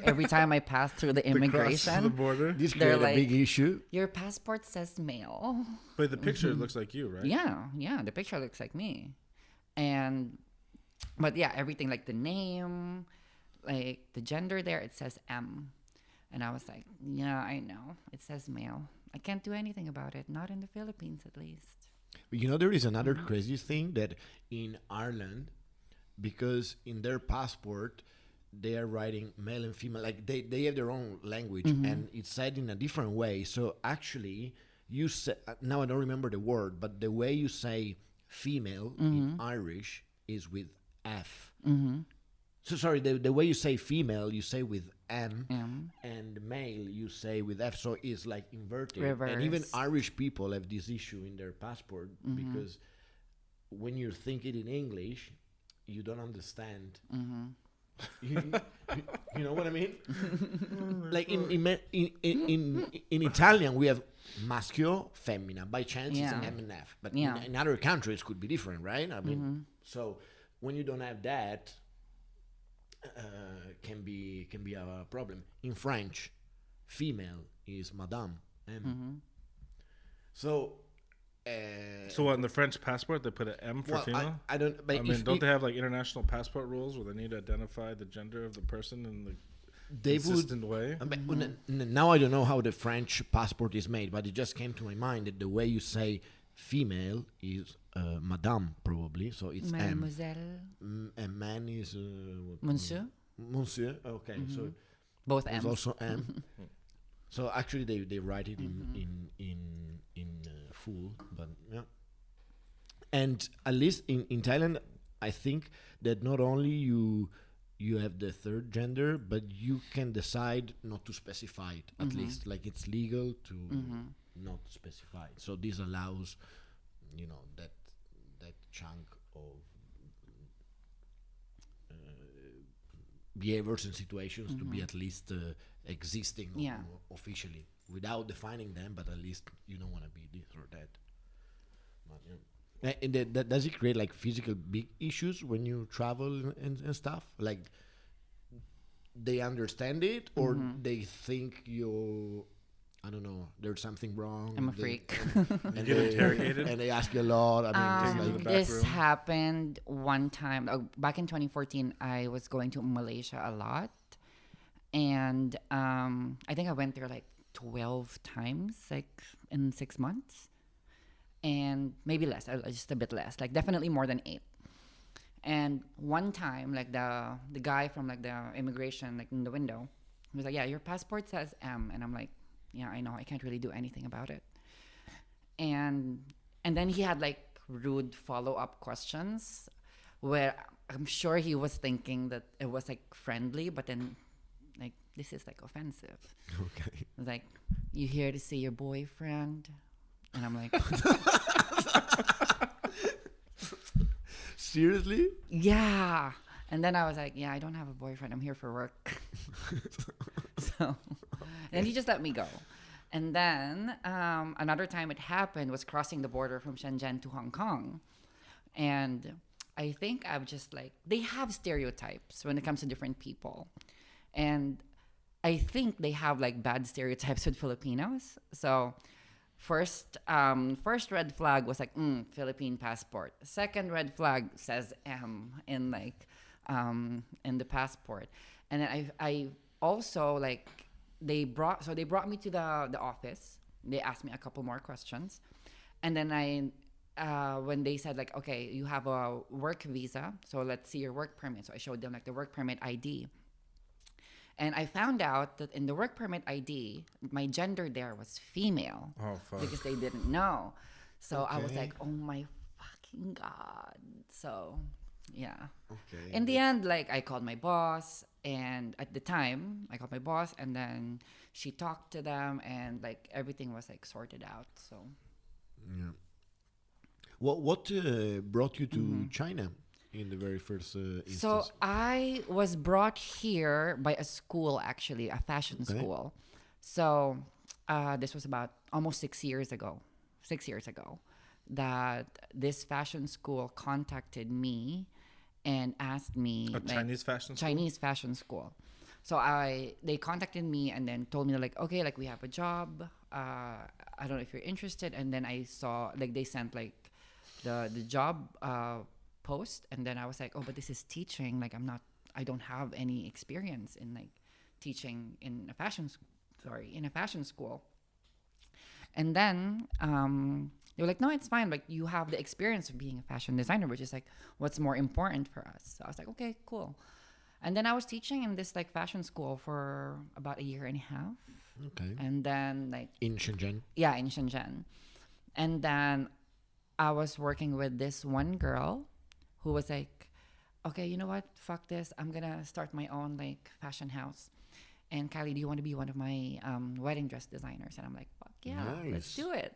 every time I pass through the across the immigration, border. This They're create a big like- issue. your passport says male. But the picture looks like you, right? Yeah, the picture looks like me. But yeah, everything like the name, like the gender there, it says M. And I was like, yeah, I know. It says male. I can't do anything about it. Not in the Philippines, at least. You know, there is another crazy thing that in Ireland, because in their passport, they are writing male and female, like they have their own language and it's said in a different way. So actually, you say, now I don't remember the word, but the way you say female in Irish is with F. So sorry, the way you say female, you say with M, and male, you say with F. So it's like inverted. And even Reverse. Irish people have this issue in their passport because when you're thinking in English, you don't understand You, you know what I mean? Like in Italian, we have maschio, femmina. By chance, it's an Yeah. M and F. But Yeah. in other countries, could be different, right? I mean, so when you don't have that, can be a problem. In French, female is madame. So. So what, in the French passport they put an M for Well, female? I don't. But I mean, don't they have like international passport rules where they need to identify the gender of the person in the they would consistent way? I mean, now I don't know how the French passport is made, but it just came to my mind that the way you say female is madame, probably. So it's Mademoiselle. and man is Monsieur. monsieur. Okay, so Both it's M's. also M. So actually, they write it in full, but yeah. And at least in Thailand, I think that not only you have the third gender, but you can decide not to specify it. At least, like it's legal to not specify it. So this allows, that chunk of behaviors and situations to be at least existing officially without defining them, but at least you don't want to be this or that. But, yeah. And that does it create like physical big issues when you travel and stuff? Like they understand it, or they think you, I don't know, there's something wrong. I'm a freak. You get interrogated? And they ask you a lot. I mean, Take you to the back This room? happened one time. Back in 2014, I was going to Malaysia a lot. And I think I went there like 12 times, like in 6 months. And maybe less, just a bit less, like definitely more than 8. And one time, like the guy from like the immigration, like in the window, he was like, "Yeah, your passport says M," and I'm like, "Yeah, I know. I can't really do anything about it." And then he had like rude follow-up questions, where I'm sure he was thinking that it was like friendly, but then like this is like offensive. Okay. It's like, "You here to see your boyfriend?" And I'm like, Seriously? "Yeah." And then I was like, "Yeah, I don't have a boyfriend. I'm here for work." So, and he just let me go. And then another time it happened was crossing the border from Shenzhen to Hong Kong. And I think I'm just like, they have stereotypes when it comes to different people. And I think they have like bad stereotypes with Filipinos. So first red flag was like, Philippine passport. Second red flag says M in like in the passport. And then I also like they brought me to the office. They asked me a couple more questions, and then when they said like, "Okay, you have a work visa, so let's see your work permit." So I showed them like the work permit ID, and I found out that in the work permit ID, my gender there was female. Oh, fuck. Because they didn't know. So I was Okay. like, "Oh my fucking god!" So yeah. Okay. In the end, like I called my boss, and at the time I called my boss, and then she talked to them, and like everything was like sorted out. So Yeah. What brought you to China in the very first instance? So I was brought here by a school, actually, a fashion school. So this was about almost 6 years ago. 6 years ago, that this fashion school contacted me and asked me A Chinese fashion school? Chinese fashion school. So they contacted me and then told me like, okay, like we have a job. I don't know if you're interested. And then I saw like they sent like the job post, and then I was like, oh, but this is teaching. Like I don't have any experience in like teaching in a fashion school. And then they were like, no, it's fine. Like you have the experience of being a fashion designer, which is like what's more important for us. So I was like, okay, cool. And then I was teaching in this like fashion school for about a year and a half. Okay. And then like In Shenzhen. yeah, in Shenzhen. And then I was working with this one girl who was like, okay, you know what? Fuck this. I'm going to start my own like fashion house. And Kylie, do you want to be one of my wedding dress designers? And I'm like, fuck yeah, let's Nice. do it.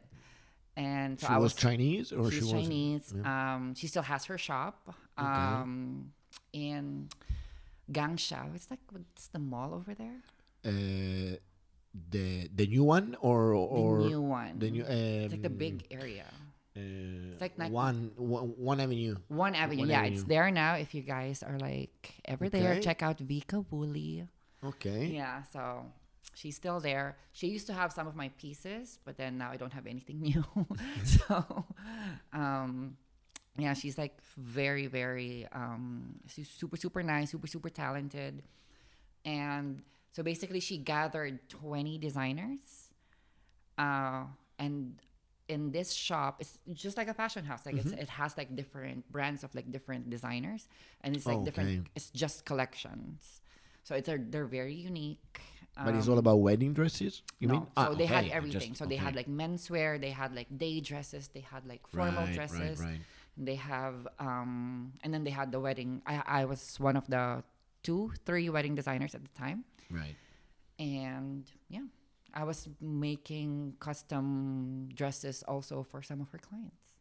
And so She I was Chinese, or she's she was Chinese. Yeah. She still has her shop. Okay. And Gangsha. It's like what's the mall over there? The new one or The new one. the new It's like the big area. it's like one avenue. One Avenue. One Yeah, Avenue. it's there now. If you guys are like ever there, Okay. check out Vika Woolley. Okay. Yeah, so she's still there. She used to have some of my pieces, but then now I don't have anything new. So, yeah, she's like very, very, she's super, super nice, super, super talented. And so basically, she gathered 20 designers. And in this shop, it's just like a fashion house. Like it has like different brands of like different designers, and it's like Okay. different. It's just collections. So they're very unique. But it's all about wedding dresses. You No, mean? so they had okay, everything. just- So they had okay. like menswear, they had like day dresses, they had like formal dresses. Right. They have and then they had the wedding. I was one of the 3 wedding designers at the time. Right. And yeah, I was making custom dresses also for some of her clients.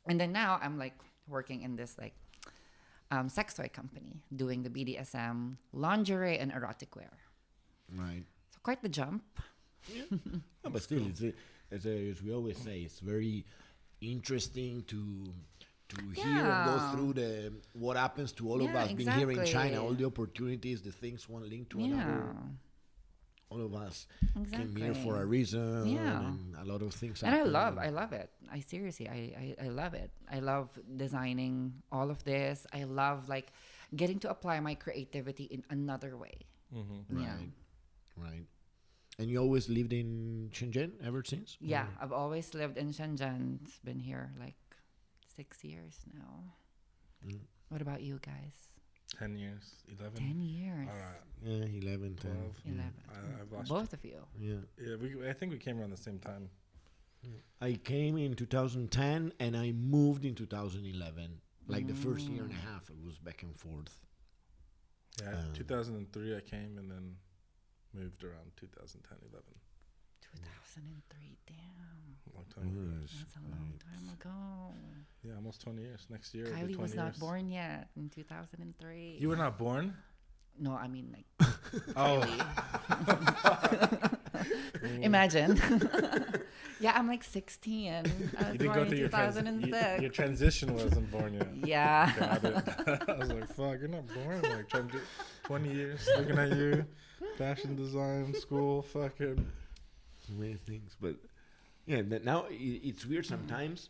And then now I'm like working in this like sex toy company doing the BDSM lingerie and erotic wear. Right. So quite the jump. No, but still, as we always say, it's very interesting to hear and go Yeah. through what happens to all of Yeah, us being here in exactly. China, all the opportunities, the things one link to another. Yeah. All of us came Exactly. here for a reason, Yeah. and a lot of things. And I happen. love it. I seriously, I love it. I love designing all of this. I love like getting to apply my creativity in another way. Mm-hmm. Yeah. Right. And you always lived in Shenzhen ever since? Yeah, I've always lived in Shenzhen. It's been here like 6 years now. Mm. What about you guys? 10 years, 11. 10 years. All right, Yeah, 11, 10. 12. 11. I've lost. Both of you. Yeah. Yeah, I think we came around the same time. I came in 2010 and I moved in 2011. Like the first year and a half, it was back and forth. Yeah, 2003 I came and then moved around 2010, 11. 2003. Damn. Long time ago. That's a long time ago. Yeah, almost 20 years. Next year, it'll be Kylie 20 was not years. born yet in 2003. You were not born? No, I mean like Oh, imagine. Yeah, I'm like 16. I was you didn't born go in through your 2006. your transition wasn't born yet. Yeah. Got it. I was like, fuck, you're not born. Like, trying to do 20 years looking at you, fashion design, school, fucking. So many things. But yeah, now it's weird sometimes.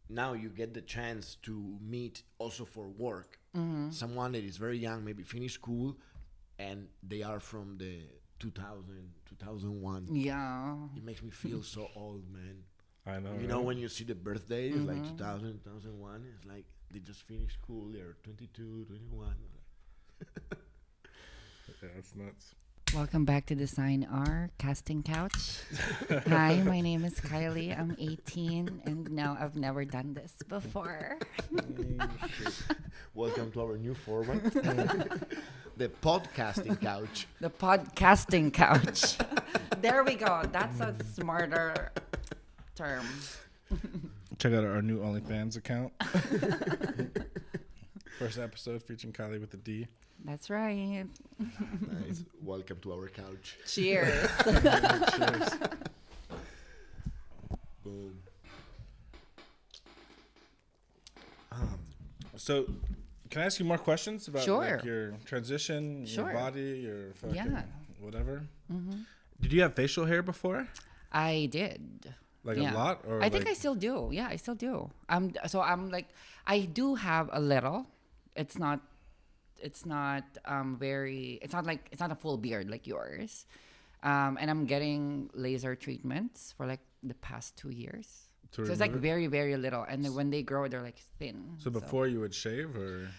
Now you get the chance to meet also for work someone that is very young, maybe finished school, and they are from the 2000, 2001. Yeah. It makes me feel so old, man. I know. You know, right? when you see the birthdays, like 2000, 2001, it's like they just finished school, they're 22, 21. Yeah, it's nuts. Welcome back to Design R Casting Couch. Hi, my name is Kylie. I'm 18, and no, I've never done this before. Welcome to our new format, the podcasting couch. The podcasting couch. There we go. That's a smarter term. Check out our new OnlyFans account. First episode featuring Kylie with a D. That's right. Nice. Welcome to our couch. Cheers. Cheers. Boom. So, can I ask you more questions about Sure. like, your transition, Sure. your body, your fucking Yeah. whatever? Did you have facial hair before? I did. Like Yeah. a lot? Or I think like, I still do. Yeah, I still do. I'm like, I do have a little. It's not very, it's not a full beard like yours. And I'm getting laser treatments for like the past 2 years. to So it's like remove it? very, very little. And then when they grow, they're like thin. So before you would shave or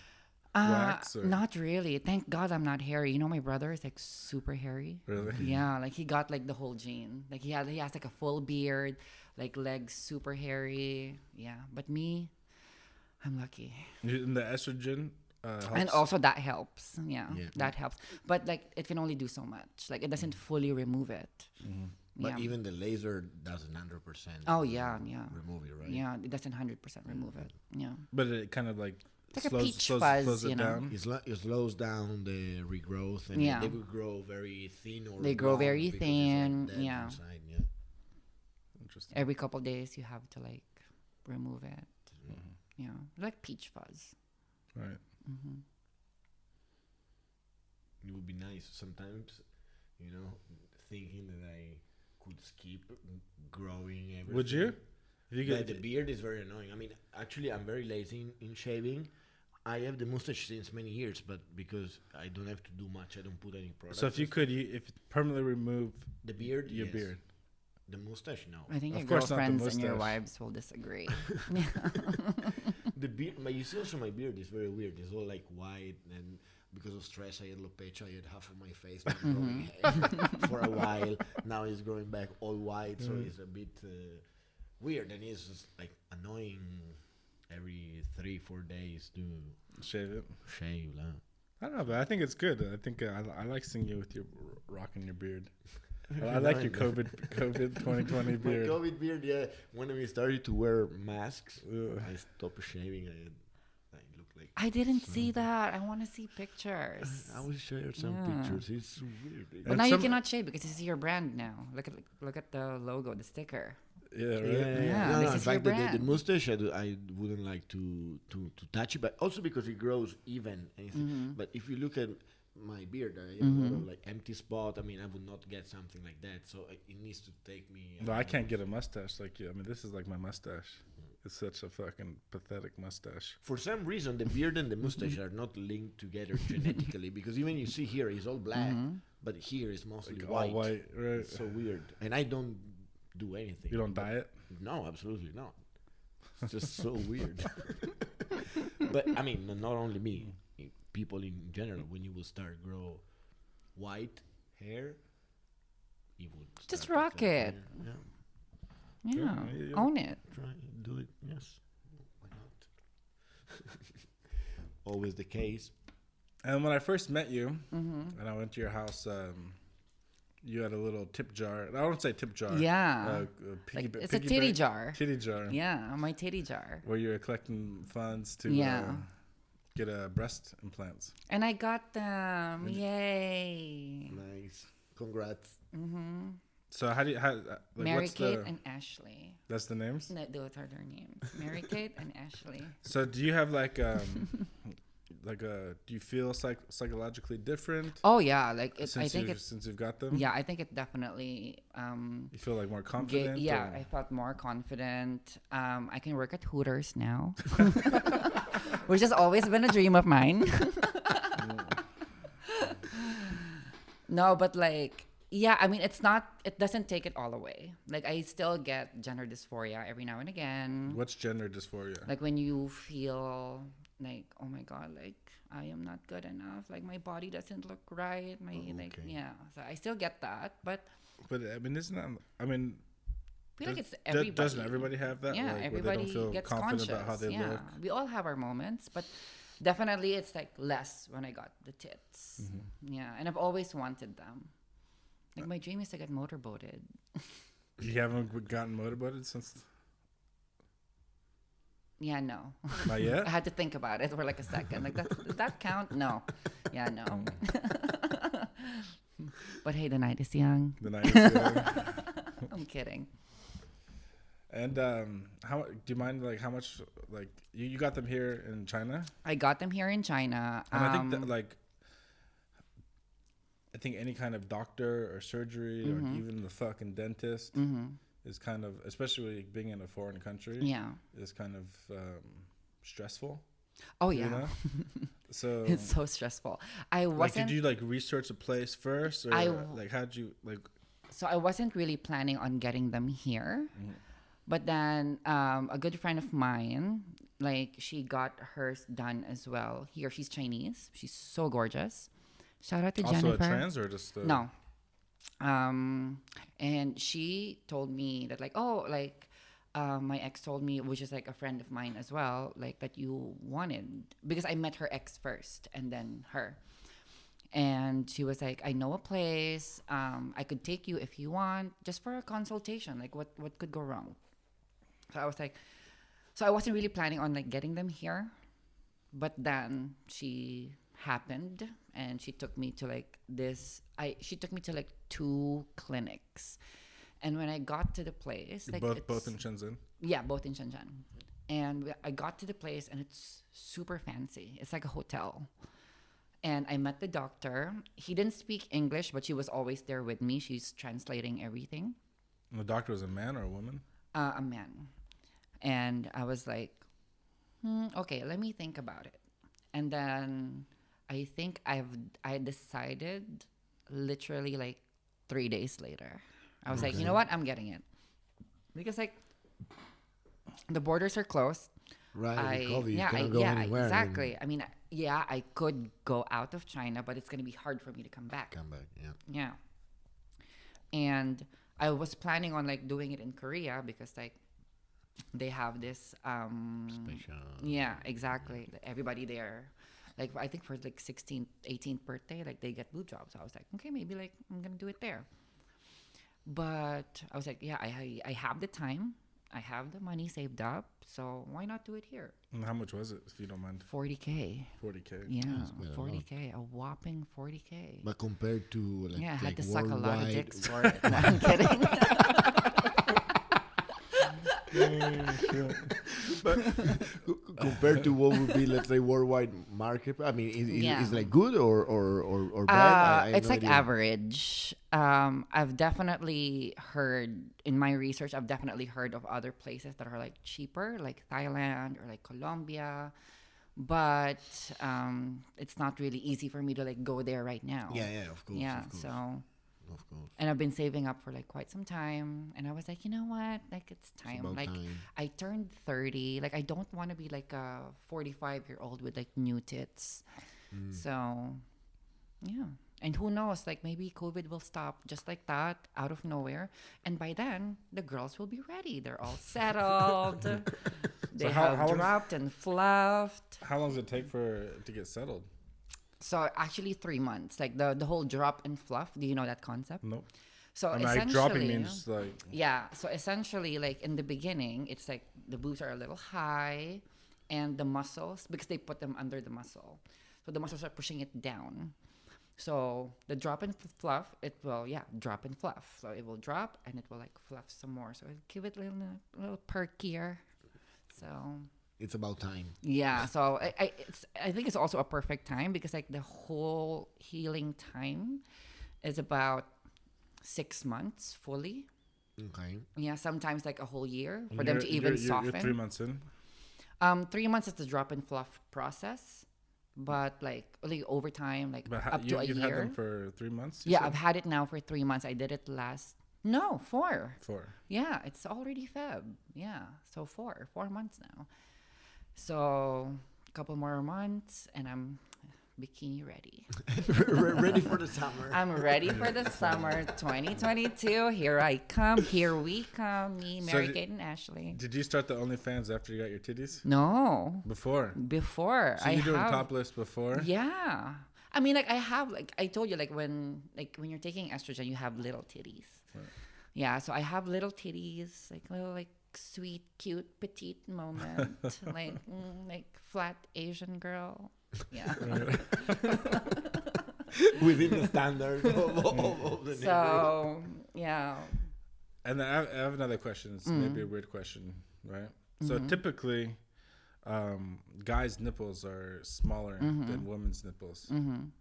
wax? Or? Not really. Thank God I'm not hairy. You know, my brother is like super hairy. Really? Yeah, like he got like the whole gene. Like he has like a full beard, like legs super hairy. Yeah, but me, I'm lucky. And the estrogen helps? And also that helps. Yeah, Yeah. that helps. But like it can only do so much. Like it doesn't fully remove it. But Yeah. even the laser doesn't 100%. Oh yeah, yeah. Remove it, right? Yeah, it doesn't 100% remove it. Yeah. But it kind of like It's like a peach fuzz, you know. down. It slows down the regrowth, and Yeah. they will grow very thin or They grow long very because it's, thin, dead yeah. inside, yeah. Interesting. Every couple days you have to like remove it. Yeah, like peach fuzz. Right. It would be nice sometimes, thinking that I could skip growing everything. Would you? If you But get the beard is very annoying. I mean, actually, I'm very lazy in shaving. I have the mustache since many years, but because I don't have to do much, I don't put any products. so if you could, if permanently remove the beard, your yes. beard. The mustache, no. I think Of your course not the girlfriends and your mustache. wives will disagree. The beard, but you see also my beard is very weird. It's all like white, and because of stress, I had alopecia. I had half of my face not growing hair for a while. Now it's growing back all white, so it's a bit weird, and it's just like annoying every 3-4 days to Shave it. shave. I don't know, but I think it's good. I think I like seeing you with your rocking your beard. I like your COVID 2020 My beard. COVID beard, yeah. When we started to wear masks, Ugh. I stopped shaving. I look like. I didn't see that. I want to see pictures. I will share some Yeah. pictures. It's weird. But And now you some- cannot shave because this is your brand now. Look at the logo, the sticker. Yeah, right. Yeah, No, this in is your fact, the brand. mustache, I wouldn't like to touch it, but also because it grows even. But if you look at my beard, I have a lot of like empty spot. I mean, I would not get something like that, so it needs to take me. No, I can't get a mustache like you. I mean, this is like my mustache. It's such a fucking pathetic mustache. For some reason, the beard and the mustache are not linked together genetically, because even you see here, it's all black, but here is mostly Like white. all white, right? It's so weird, and I don't do anything. You don't dye it? No, absolutely not. It's just so weird. But I mean, not only me, people in general. When you will start grow white hair, you would Just start rock with that it. hair. Yeah, Yeah, you- own it. Try do it. Yes, why not? Always the case. And when I first met you, and I went to your house, you had a little tip jar. I don't say tip jar. Yeah. Piggy, It's a titty bank- jar. Titty jar. Yeah, my titty jar. Where you're collecting funds to Yeah. get breast implants. And I got them. Yay. Nice. Congrats. So how do you like Mary what's Kate the and Ashley. that's the names? No, those are their names. Mary Kate and Ashley. So do you have like do you feel psychologically different Oh yeah, like it, I since think you it's since you've got them? yeah, I think it definitely You feel like more confident? yeah, or- I felt more confident. I can work at Hooters now, which has always been a dream of mine. No, but like, yeah, I mean, it doesn't take it all away. Like, I still get gender dysphoria every now and again. What's gender dysphoria? Like, when you feel like, oh my God, like, I am not good enough. Like, my body doesn't look right. Like, yeah. So I still get that, but But I mean, isn't that? I mean, I feel like it's does- everybody. doesn't everybody have that? Yeah, like, where they everybody don't feel gets confident conscious. about how they yeah, look. we all have our moments, but definitely it's like less when I got the tits. Yeah, and I've always wanted them. Like my dream is to get motorboated. You haven't gotten motorboated since Yeah, no. not yet. I had to think about it for like a second. Like, does that count? No. Yeah, no. But hey, the night is young. The night is young. I'm kidding. And how do you mind like how much like you got them here in China? I got them here in China. And I think that like I think any kind of doctor or surgery or even the fucking dentist is kind of, especially being in a foreign country, Yeah. is kind of stressful. Oh You yeah. know? So It's so stressful. I like, wasn't. did you like research a place first, or like how'd you like? So I wasn't really planning on getting them here. But then a good friend of mine, like she got hers done as well here. She's Chinese. She's so gorgeous. Shout out to Also Jennifer. a trans or just No. And she told me that like, oh, like my ex told me, which is like a friend of mine as well, like that you wanted, because I met her ex first and then her. And she was like, I know a place. I could take you if you want, just for a consultation. Like what could go wrong? So I was like, so I wasn't really planning on like getting them here. But then she happened, and she took me to like this. She took me to like 2 clinics, and when I got to the place, like both in Shenzhen. yeah, both in Shenzhen, and I got to the place, and it's super fancy. It's like a hotel. And I met the doctor. He didn't speak English, but she was always there with me. She's translating everything. And the doctor was a man or a woman? A man. And I was like, okay, let me think about it. And then I think I decided literally like 3 days later. I was like, you know what? I'm getting it. Because like the borders are closed. Right, with COVID, you cannot go anywhere. Exactly. I mean, yeah, I could go out of China, but it's going to be hard for me to come back. Yeah. Yeah. And I was planning on like doing it in Korea because like they have this Special. yeah, exactly. Everybody there, like I think for like 16th, 18th birthday, like they get boob jobs. So I was like, okay, maybe like I'm gonna do it there. But I was like, yeah, I have the time, I have the money saved up, so why not do it here? And how much was it, if you don't mind? 40K. 40K. Yeah, quite a lot. 40K, a whopping 40K. But compared to like, Yeah, I had like to suck a lot of worldwide- dicks for it. No, I'm kidding. But compared to what would be, let's say, worldwide market, I mean, is like good or bad? I have It's no like idea. average. I've definitely heard in my research. I've definitely heard of other places that are like cheaper, like Thailand or like Colombia, but it's not really easy for me to like go there right now. Yeah, of course. Yeah, of course, so of course. and I've been saving up for like quite some time, and I was like, you know what, like it's time. about Like time. I turned 30. Like I don't want to be like a 45-year-old with like new tits. So, yeah. And who knows? Like maybe COVID will stop just like that out of nowhere, and by then the girls will be ready. They're all settled. They how have long- dropped and fluffed. How long does it take to get settled? So actually 3 months. Like the whole drop and fluff. Do you know that concept? Nope. So I mean, essentially, like dropping means like yeah. So essentially, like in the beginning, it's like the boobs are a little high, and the muscles, because they put them under the muscle, so the muscles are pushing it down. So the drop and fluff, it will drop and fluff. So it will drop and it will like fluff some more. So it'll give it a little perkier. So It's about time. yeah. So I think it's also a perfect time because like the whole healing time is about 6 months fully. Okay. Yeah, sometimes like a whole year for and them to even you're soften. 3 months in. 3 months is the drop and fluff process, but like over time, like But up to a you've year. had them for 3 months. you Yeah, said? I've had it now for 3 months. I did it 4. 4. Yeah, it's already Feb. Yeah, so 4 months now. So a couple more months, and I'm bikini ready. Ready for the summer. I'm ready for the summer 2022. Here I come. Here we come. Me, So Mary did- Kate, and Ashley. Did you start the OnlyFans after you got your titties? No, Before. before So I you're doing have. topless before? Yeah, I mean, like I have, like I told you, like when you're taking estrogen, you have little titties. Right. Yeah, so I have little titties, like little like sweet, cute, petite moment, like flat Asian girl. Yeah. Within the standard of the So yeah. And then I have another question. It's maybe a weird question, right? So typically, guys' nipples are smaller than women's nipples,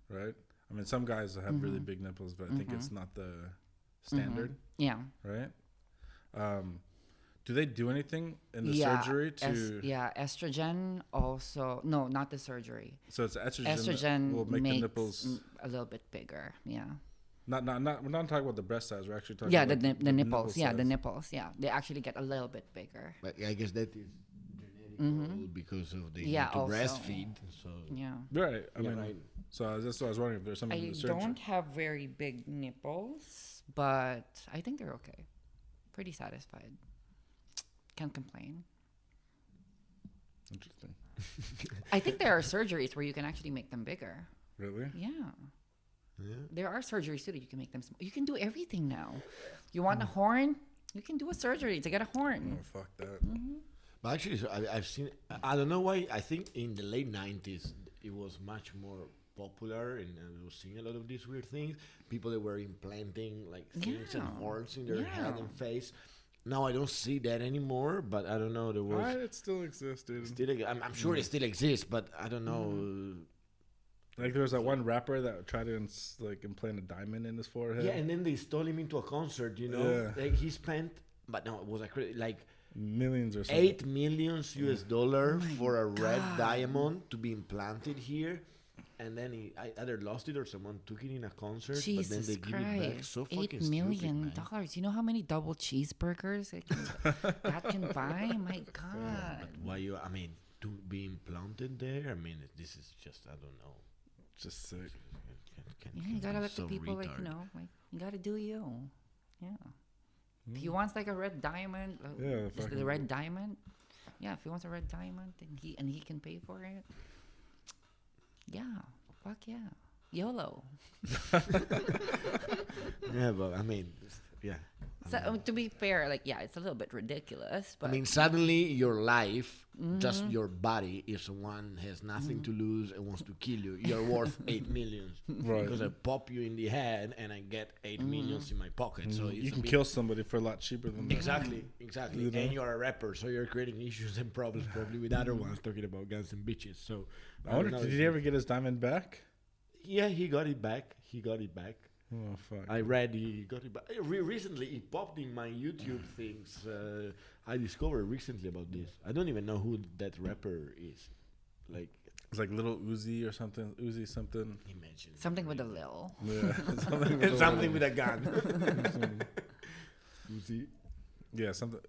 right? I mean, some guys have really big nipples, but I think it's not the standard, Yeah. right? Do they do anything in the surgery to? Estrogen also. No, not the surgery. So it's estrogen, Estrogen that will make makes the nipples. a little bit bigger. Yeah. Not. We're not talking about the breast size. We're actually talking. Yeah, about the nipples. Yeah, the size. nipples. Yeah, they actually get a little bit bigger. But I guess that is genetic because of the Yeah, need to also. breastfeed. So Yeah. Right. I Yeah, mean, right. so that's what I was wondering if there's something in I the surgery. don't have very big nipples, but I think they're okay. Pretty satisfied. Can't complain. Interesting. I think there are surgeries where you can actually make them bigger. Really? Yeah. yeah. There are surgeries too that you can make them. You can do everything now. You want a horn? You can do a surgery to get a horn. Oh, fuck that. But actually, so I've seen. I don't know why. I think in the late '90s it was much more popular, and I was seeing a lot of these weird things. People that were implanting like things and Yeah. horns in their head Yeah. and face. Now I don't see that anymore. But I don't know. There was It still exists, dude. still. I'm sure it still exists, but I don't know. Like there was that one rapper that tried to like implant a diamond in his forehead. Yeah, and then they stole him into a concert. You know, Yeah. like he spent. But no, it was like Millions or something. $8 million US for a red God. diamond to be implanted here, and then he either lost it or someone took it in a concert. but then Jesus they give it back. Christ! So fucking $8 million. stupid, man. You know how many double cheeseburgers that can buy? My God. But why you? I mean, to be implanted there. I mean, this is just I don't know. Just sick. Yeah, you gotta be let so the people like retard. like you gotta do you. Yeah. If he wants like a red diamond, Yeah, just the fucking- red diamond. Yeah, if he wants a red diamond and he can pay for it. Yeah, fuck yeah, YOLO. Yeah, but I mean, yeah. So to be fair, like it's a little bit ridiculous, but I mean, suddenly your life, just your body, if someone has nothing to lose and wants to kill you, you're worth 8 million. Right. Because I pop you in the head and I get 8 millions in my pocket. So it's You a can bit- kill somebody for a lot cheaper than that. Exactly. You know? And you're a rapper, so you're creating issues and problems probably with other ones talking about guns and bitches. So I wonder, don't know did if he ever get his diamond back? Yeah, he got it back. Oh fuck. I read he got it back. Recently, it popped in my YouTube things. I discovered recently about this. I don't even know who that rapper is. Like, It's like little Uzi or something. Uzi something. imagine something with a lil. Yeah. something with something with a gun. Uzi. Yeah, something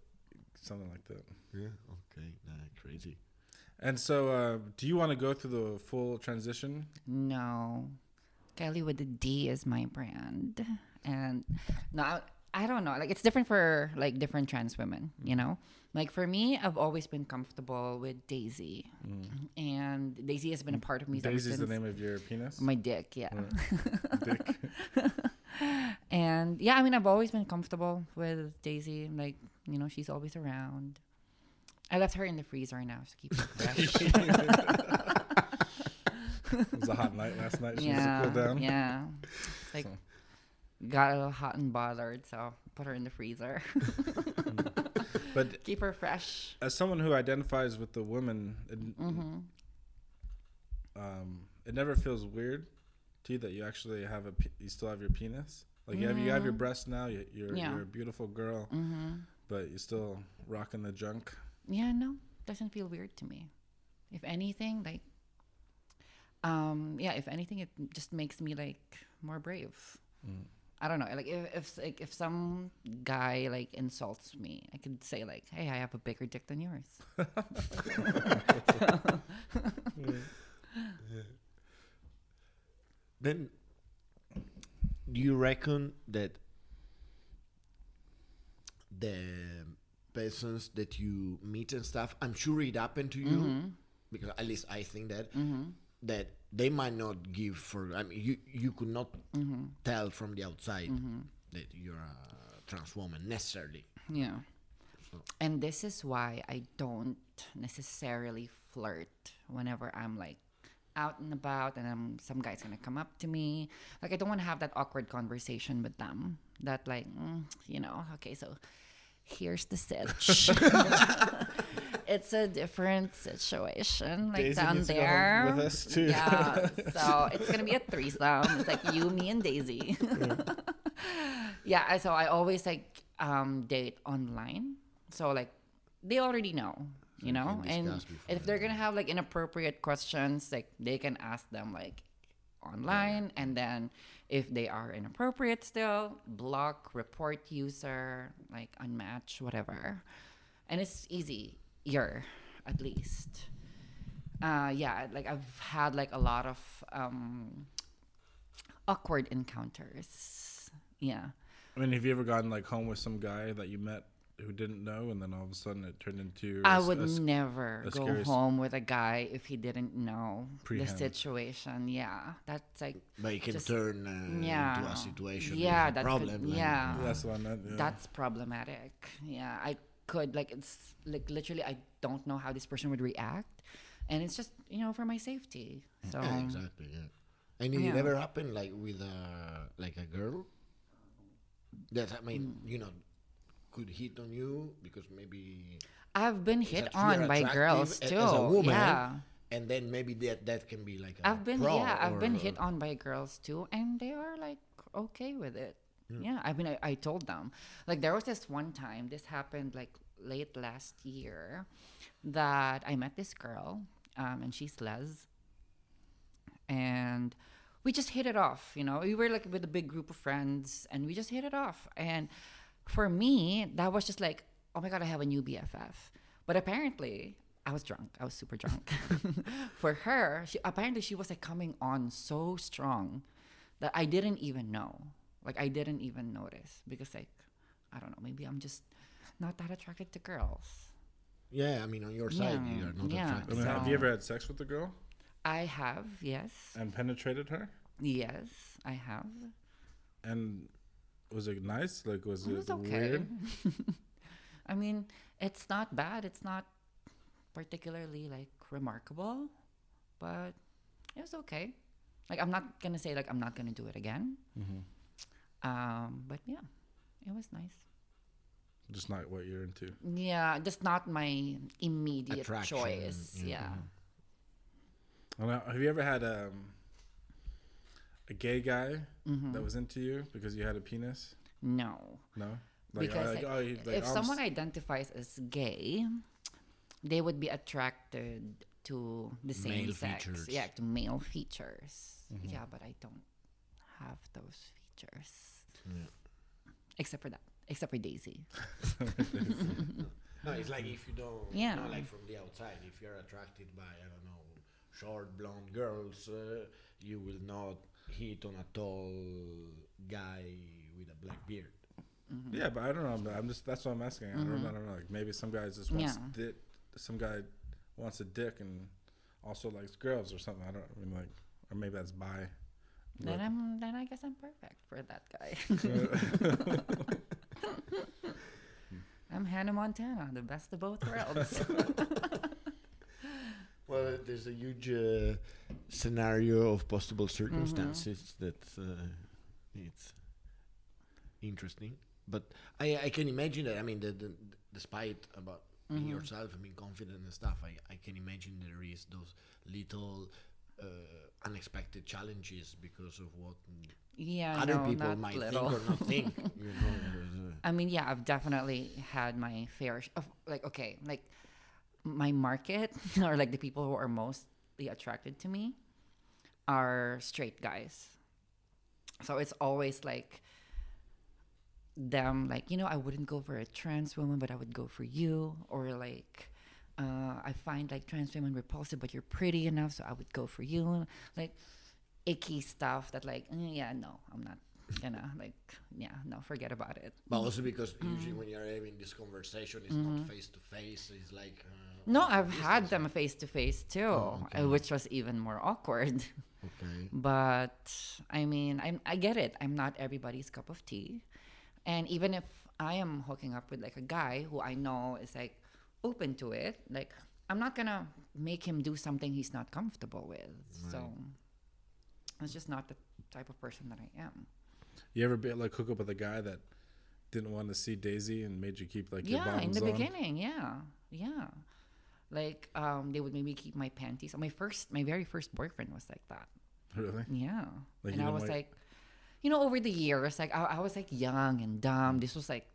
like that. Yeah. Okay. Crazy. And so, do you want to go through the full transition? No, Kylie with the D is my brand, and no, I don't know. Like it's different for like different trans women, you know. Like for me, I've always been comfortable with Daisy, and Daisy has been a part of me ever Daisy's the since name of your penis. my dick. Yeah. Dick. And yeah, I mean, I've always been comfortable with Daisy. Like, you know, she's always around. I left her in the freezer now to keep her fresh. It was a hot night last night. She Yeah, needs to cool down. yeah. It's like got a little hot and bothered, so put her in the freezer. But Keep her fresh. as someone who identifies with the woman, it never feels weird to you that you actually have you still have your penis. Like you have your breasts now. You're a beautiful girl, but you're still rocking the junk. Yeah, no, doesn't feel weird to me. If anything, like, if anything, it just makes me like more brave. I don't know. Like if some guy like insults me, I could say like, "Hey, I have a bigger dick than yours." Then, do you reckon that the persons that you meet and stuff, I'm sure it happened to you, because at least I think that that they might not give for. I mean, you could not tell from the outside that you're a trans woman necessarily. Yeah. So, And this is why I don't necessarily flirt whenever I'm like out and about and some guy's gonna come up to me. Like I don't want to have that awkward conversation with them. That like, okay, so here's the sitch. It's a different situation, like Daisy down needs to go there. home with us, too. Yeah, so it's gonna be a threesome. It's like you, me, and Daisy. Yeah, so I always like date online. So like they already know, you know, can and discuss before if they're gonna have like inappropriate questions, like they can ask them like online, and then if they are inappropriate still, block, report user, like unmatch, whatever. And it's easier, at least. Like I've had like a lot of awkward encounters. Yeah. I mean, have you ever gotten like home with some guy that you met who didn't know, and then all of a sudden it turned into? I would never a go scary home with a guy if he didn't know the Pre-hand. situation. Yeah, that's like but it can Just- turn into yeah. a situation. Yeah, with a that problem. could- like, yeah. That's what I meant. Yeah. that's problematic. Yeah, could, like, it's like literally I don't know how this person would react, and it's just for my safety. So Yeah, exactly. Yeah. And did it ever happen like with like a girl that could hit on you because maybe I've been is hit that you're on by attractive girls too. as a woman, Yeah. and then maybe that can be like a I've been pro I've been or- hit on by girls too, and they are like okay with it. Yeah, I mean, I told them, like, there was this one time, this happened like late last year, that I met this girl, and she's les, and we just hit it off. We were like with a big group of friends, and we just hit it off. And for me, that was just like, oh my god, I have a new BFF. But apparently, I was drunk. I was super drunk. For her, she was like coming on so strong that I didn't even know. Like, I didn't even notice because, like, I don't know, maybe I'm just not that attracted to girls. Yeah, I mean, on your side, Yeah, you are not yeah. I attractive. mean, So- have you ever had sex with a girl I have, yes. and penetrated her? Yes, I have. And was it nice? Like, was It it was okay. weird? I mean, it's not bad. It's not particularly, like, remarkable, but it was okay. Like, I'm not going to say, like, I'm not going to do it again. Mm-hmm. But yeah, it was nice. Just not what you're into. Yeah, just not my immediate Attraction, choice. yeah. Yeah. Well, have you ever had a gay guy Mm-hmm. that was into you because you had a penis? No. No. Because if someone arms- identifies as gay, they would be attracted to the same Male sex. features. Yeah, to male features. Mm-hmm. Yeah, but I don't have those features. Yeah. Except for that. Except for Daisy. No, it's like if you don't, Yeah. like from the outside, if you're attracted by, I don't know, short blonde girls, you will not hit on a tall guy with a black beard. Yeah, but I don't know. I'm just that's what I'm asking. I don't know. Like, maybe some guys just wants Yeah. some guy wants a dick and also likes girls or something. I mean, like, or maybe that's bi. But- Then I guess I'm perfect for that guy. I'm Hannah Montana, the best of both worlds. Well, there's a huge scenario of possible circumstances that it's interesting. But I can imagine that. I mean, despite about being yourself and being confident and stuff, I can imagine there is those little unexpected challenges because of what Yeah, other no, people not might little. think or not think. You know, I mean, yeah, I've definitely had my fair of, like, okay, like, my market or like the people who are mostly attracted to me are straight guys. So it's always like them, like, I wouldn't go for a trans woman, but I would go for you. Or like, I find like trans women repulsive, but you're pretty enough, so I would go for you. Like, icky stuff that, like, yeah, no, I'm not gonna, like, yeah, no, forget about it. but also because usually when you're having this conversation, it's not face to face. It's like No, over I've had distance. them face to face too, okay. which was even more awkward. Okay. But I mean, I get it. I'm not everybody's cup of tea, and even if I am hooking up with like a guy who I know is like open to it, like, I'm not gonna make him do something he's not comfortable with. So it's just not the type of person that I am. You ever be like hook up with a guy that didn't want to see Daisy and made you keep like your Yeah, bottoms in the on? beginning, yeah. Like, they would maybe keep my panties. My very first boyfriend was like that. Really? Yeah. Like, And you I didn't was like- like, over the years, like, I was like young and dumb. This was like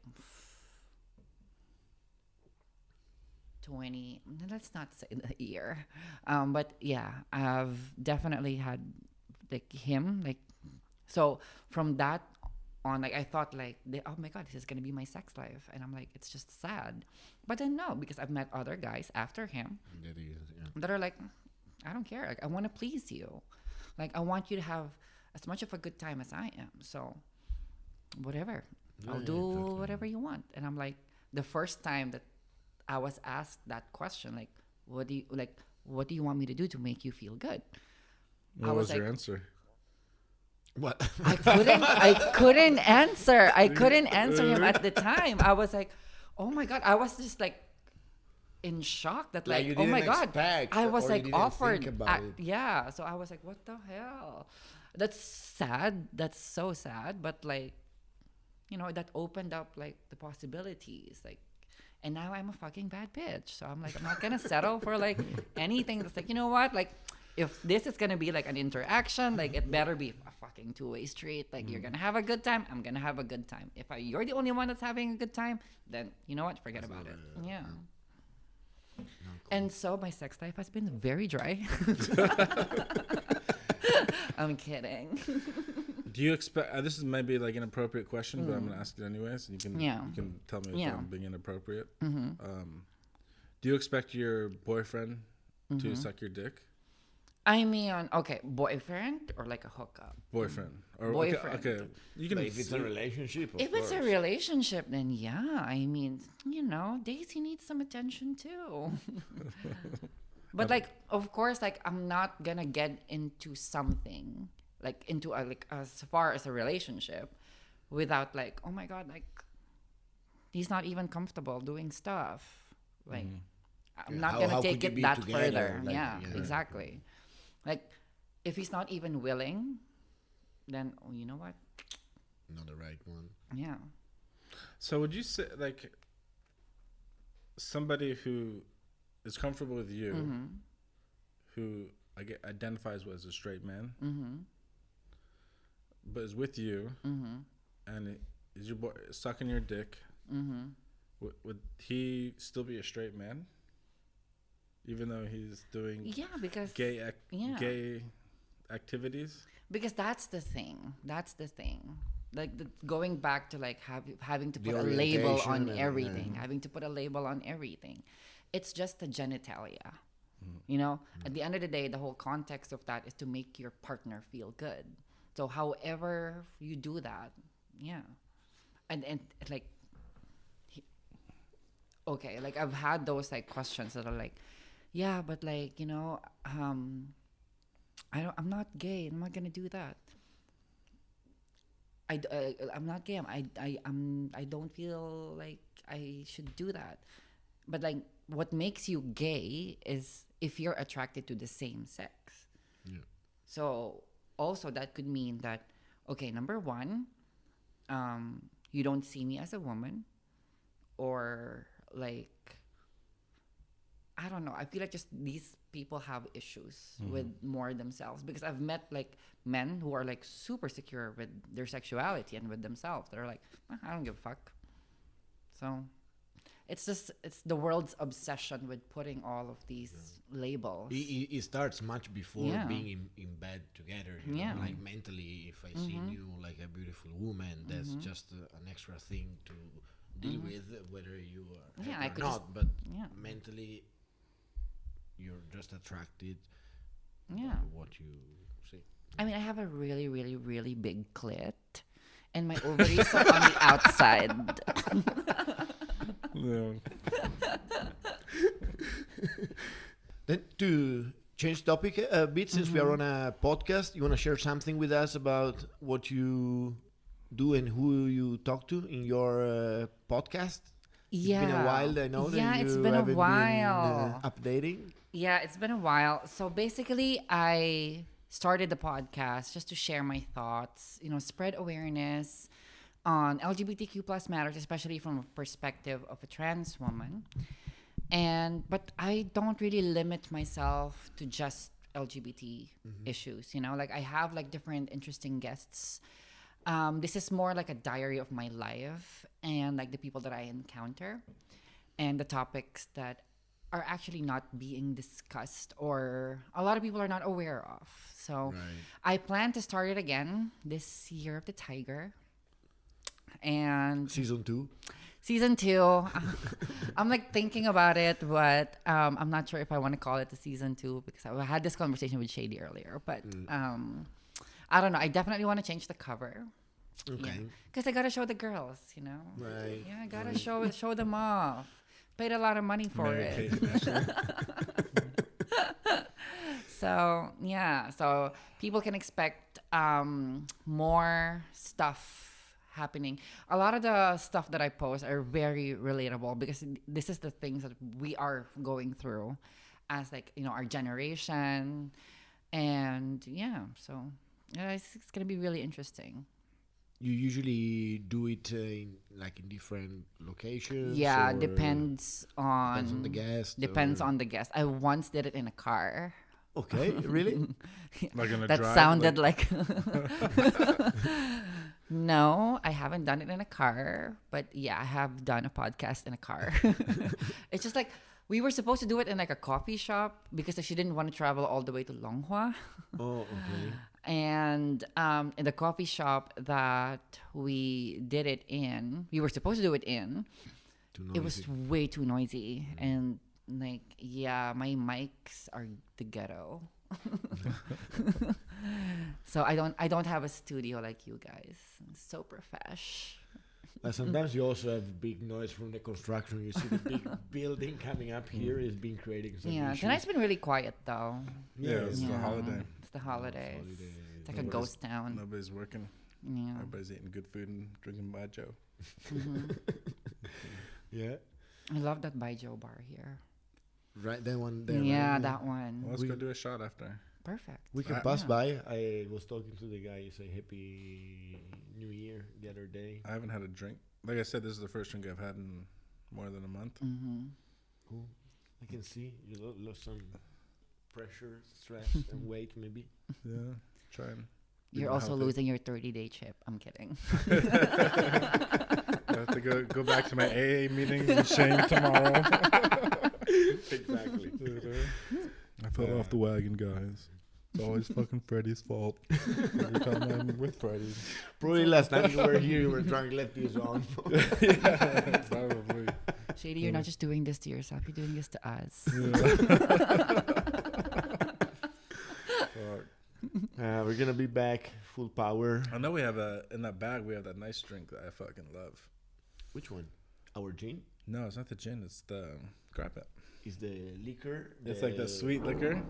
20, let's not say the year. But yeah, I've definitely had like him, like, so from that on, like, I thought like, oh my God, this is going to be my sex life. And I'm like, it's just sad. But then no, because I've met other guys after him That is, yeah. that are like, I don't care. Like, I want to please you. Like, I want you to have as much of a good time as I am. So whatever. I'll Yeah, do exactly. whatever you want. And I'm like, the first time that I was asked that question, like, what do you want me to do to make you feel good? What I was was your like- answer? What? I couldn't answer. I couldn't answer him at the time. I was like, oh my God, I was just like in shock that Like like, you oh my didn't God, expect, I was or you like didn't offered. think about it. Yeah. So I was like, what the hell? That's sad. That's so sad. But like, that opened up like the possibilities. Like, and now I'm a fucking bad bitch. So I'm like, I'm not gonna settle for like anything that's like, you know what? Like, if this is gonna be like an interaction, like it better be a fucking two-way street. Like you're gonna have a good time, I'm gonna have a good time. If you're the only one that's having a good time, then you know what? Forget about it. Yeah. And so my sex life has been very dry. I'm kidding. Do you expect? This is maybe like an inappropriate question, but I'm gonna ask it anyways, and you can tell me if I'm being inappropriate. Do you expect your boyfriend to suck your dick? I mean, okay, boyfriend or like a hookup? Boyfriend. Or boyfriend. Okay. You can. Like if it's a relationship, If it's a relationship, then yeah. I mean, Daisy needs some attention too. But like, of course, like I'm not gonna get into something like into like as far as a relationship without like, oh my God, like he's not even comfortable doing stuff. Like I'm not gonna take it that further. Like, yeah, exactly. Like if he's not even willing, then you know what? Not the right one. Yeah. So would you say like somebody who is comfortable with you, who identifies as a straight man, but is with you, and is your boy sucking your dick? Would he still be a straight man, even though he's doing because gay activities? Because that's the thing. Like going back to like having to put a label on everything, having to put a label on everything. It's just the genitalia. At the end of the day, the whole context of that is to make your partner feel good. So however you do that, and like, okay, like I've had those like questions that are like, yeah, but like I'm not gay. I'm not gonna do that. I'm not gay. I don't feel like I should do that. But like, what makes you gay is if you're attracted to the same sex. Yeah. So also that could mean that, okay, number one, you don't see me as a woman, or like, I don't know. I feel like just these people have issues with more themselves, because I've met like men who are like super secure with their sexuality and with themselves. They're like, I don't give a fuck. So it's the world's obsession with putting all of these labels. It starts much before being in bed together. You know? Like mentally, if I see you like a beautiful woman, that's just an extra thing to deal with, whether you are or not. But mentally, you're just attracted by what you see. I mean, I have a really, really, really big clit, and my ovaries are on the outside. Then to change topic a bit, since we are on a podcast, you want to share something with us about what you do and who you talk to in your podcast? It's been a while, I know. That it's you been a haven't while. Been, updating. Yeah, it's been a while. So basically, I started the podcast just to share my thoughts, spread awareness on LGBTQ plus matters, especially from a perspective of a trans woman. But I don't really limit myself to just LGBT issues, like I have like different interesting guests. This is more like a diary of my life and like the people that I encounter and the topics that are actually not being discussed or a lot of people are not aware of. So I plan to start it again this year of the Tiger. And Season 2. I'm like thinking about it, but I'm not sure if I want to call it the season 2 because I had this conversation with Shady earlier. But I don't know. I definitely want to change the cover. Okay. Because I gotta show the girls, Right. Yeah, I gotta show them off. Paid a lot of money for it. So people can expect more stuff happening. A lot of the stuff that I post are very relatable because this is the things that we are going through as like, our generation. And yeah, so it's going to be really interesting. You usually do it in different locations. Yeah, or depends on the guest. Depends or- on the guest. I once did it in a car. Okay, really? Like in a That drive, sounded like No, I haven't done it in a car, but yeah, I have done a podcast in a car. It's just like we were supposed to do it in like a coffee shop because she didn't want to travel all the way to Longhua. Oh, okay. And in the coffee shop that we did it in, we were supposed to do it in, it was way too noisy. And like, yeah, my mics are the ghetto. So I don't have a studio like you guys. So profesh. But sometimes you also have big noise from the construction. You see the big building coming up here is being creating some Yeah, issues. tonight's been really quiet though. Yeah, it's the holiday. It's the holidays. holiday. It's like a ghost town. Nobody's working. Yeah. Everybody's eating good food and drinking bajo. Yeah. I love that Baijiu bar here. Right, that one there. Yeah, right? that one. Well, let's go do a shot after. Perfect. We can I- pass yeah. by. I was talking to the guy. He said Happy New Year the other day. I haven't had a drink. Like I said, this is the first drink I've had in more than a month. Mm-hmm. Cool. I can see you lost some pressure, stress, and weight maybe. Yeah, trying. You're also losing your 30-day chip. I'm kidding. I have to go back to my AA meeting with Shane tomorrow. Exactly. I fell off the wagon, guys. It's always fucking Freddy's fault. Every time I'm with Freddy. Probably last time you were here, you were drunk, left this on. Yeah, probably. Shady, you're not just doing this to yourself. You're doing this to us. Fuck. We're gonna be back full power. I know we have in that bag we have that nice drink that I fucking love. Which one? Our gin No, it's not the gin. It's the grab it. is the liquor. It's like the sweet liquor.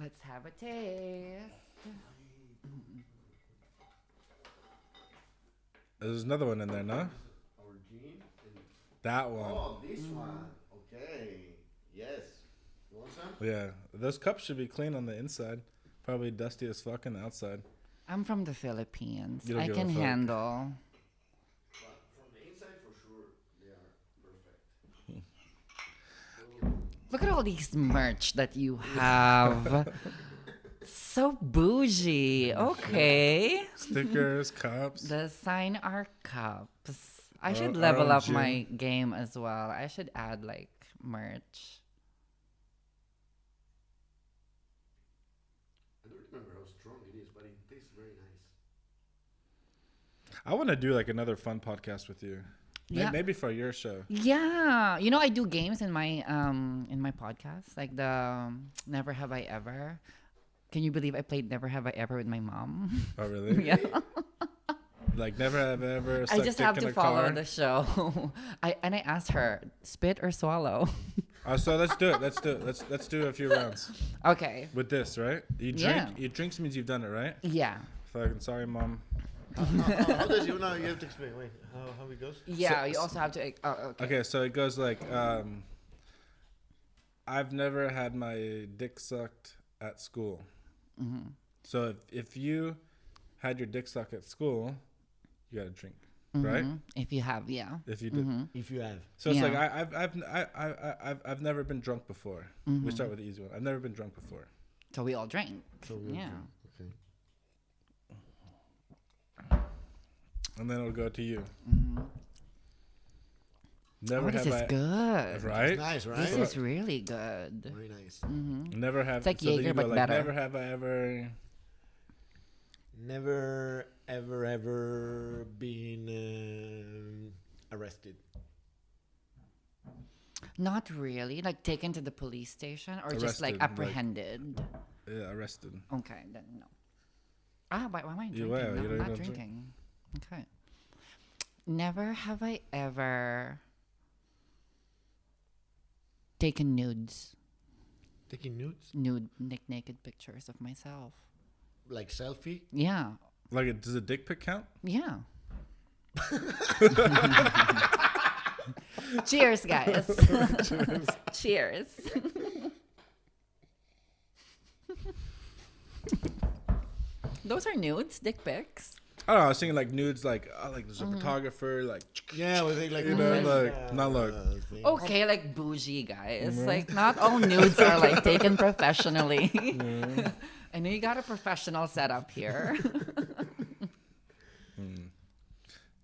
Let's have a taste. There's another one in there, no? Our gin. That one. This one. Okay. Yes. You want some? Yeah, those cups should be clean on the inside. Probably dusty as fuck on the outside. I'm from the Philippines. You don't I give a can fuck. handle. But from the inside, for sure, they are perfect. Look at all these merch that you have. So bougie. Okay. Stickers, cups. The sign our cups. I Our- should our level own up gin. my game as well. I should add like merch. I don't remember how strong it is, but it tastes very nice. I want to do like another fun podcast with you. Yeah. Maybe for your show. Yeah, I do games in my podcast, like the Never Have I Ever. Can you believe I played Never Have I Ever with my mom? Oh, really? Yeah, Like never have ever. I sucked just dick have in to a follow car? the show. I asked her, spit or swallow. So let's do it. Let's do a few rounds Okay. with this, right? You drink. Yeah. You drinks means you've done it, right? Yeah. Fucking sorry, mom. How does you know? You have to explain. Wait, how it goes? Yeah. You also have to. Oh, okay. Okay, so it goes like, I've never had my dick sucked at school. Mm-hmm. So if you had your dick sucked at school, you got to drink, right? Mhm. If you have, yeah. If you did. Mhm. If you have. So it's Yeah. like I've never been drunk before. We start with the easy one. I've never been drunk before. So we all drank. So Yeah. Okay. And then it'll go to you. Mm-hmm. Never Oh, this have is I good. right? Nice, right? This is really good. Very nice. Mm-hmm. Never have It's like so then Jaeger, you go but like, better. Never have I ever Never, ever been arrested. Not really. Like taken to the police station or just like Arrested, like- apprehended. arrested. Okay, then no. Why am I You drinking? will, No, you I'm don't not even drink. drinking. Okay. Never have I ever taken nudes. Taking nudes? Naked pictures of myself. Like selfie? Yeah. Like, does a dick pic count? Yeah. Cheers, guys. Cheers. Those are nudes, dick pics. I don't know. I was thinking like nudes, like there's a photographer, like Yeah, we think like you know, like not like Okay, like bougie guys. Like not all nudes are like taken professionally. I know you got a professional setup here.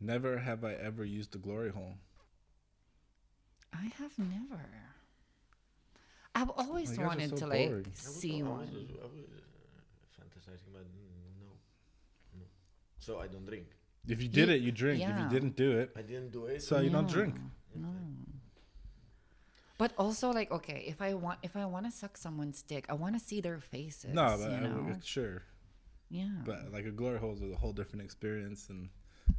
Never have I ever used the glory hole. I have never. I've always You guys are wanted so to like boring. see I one. was fantasizing, but no. So I don't drink. If you did it, you drink. If yeah. you didn't do it, I didn't do it. so you don't drink. No. But also like okay, if I want to suck someone's dick, I want to see their faces. No, but you know? sure. Yeah. But like a glory hole is a whole different experience. And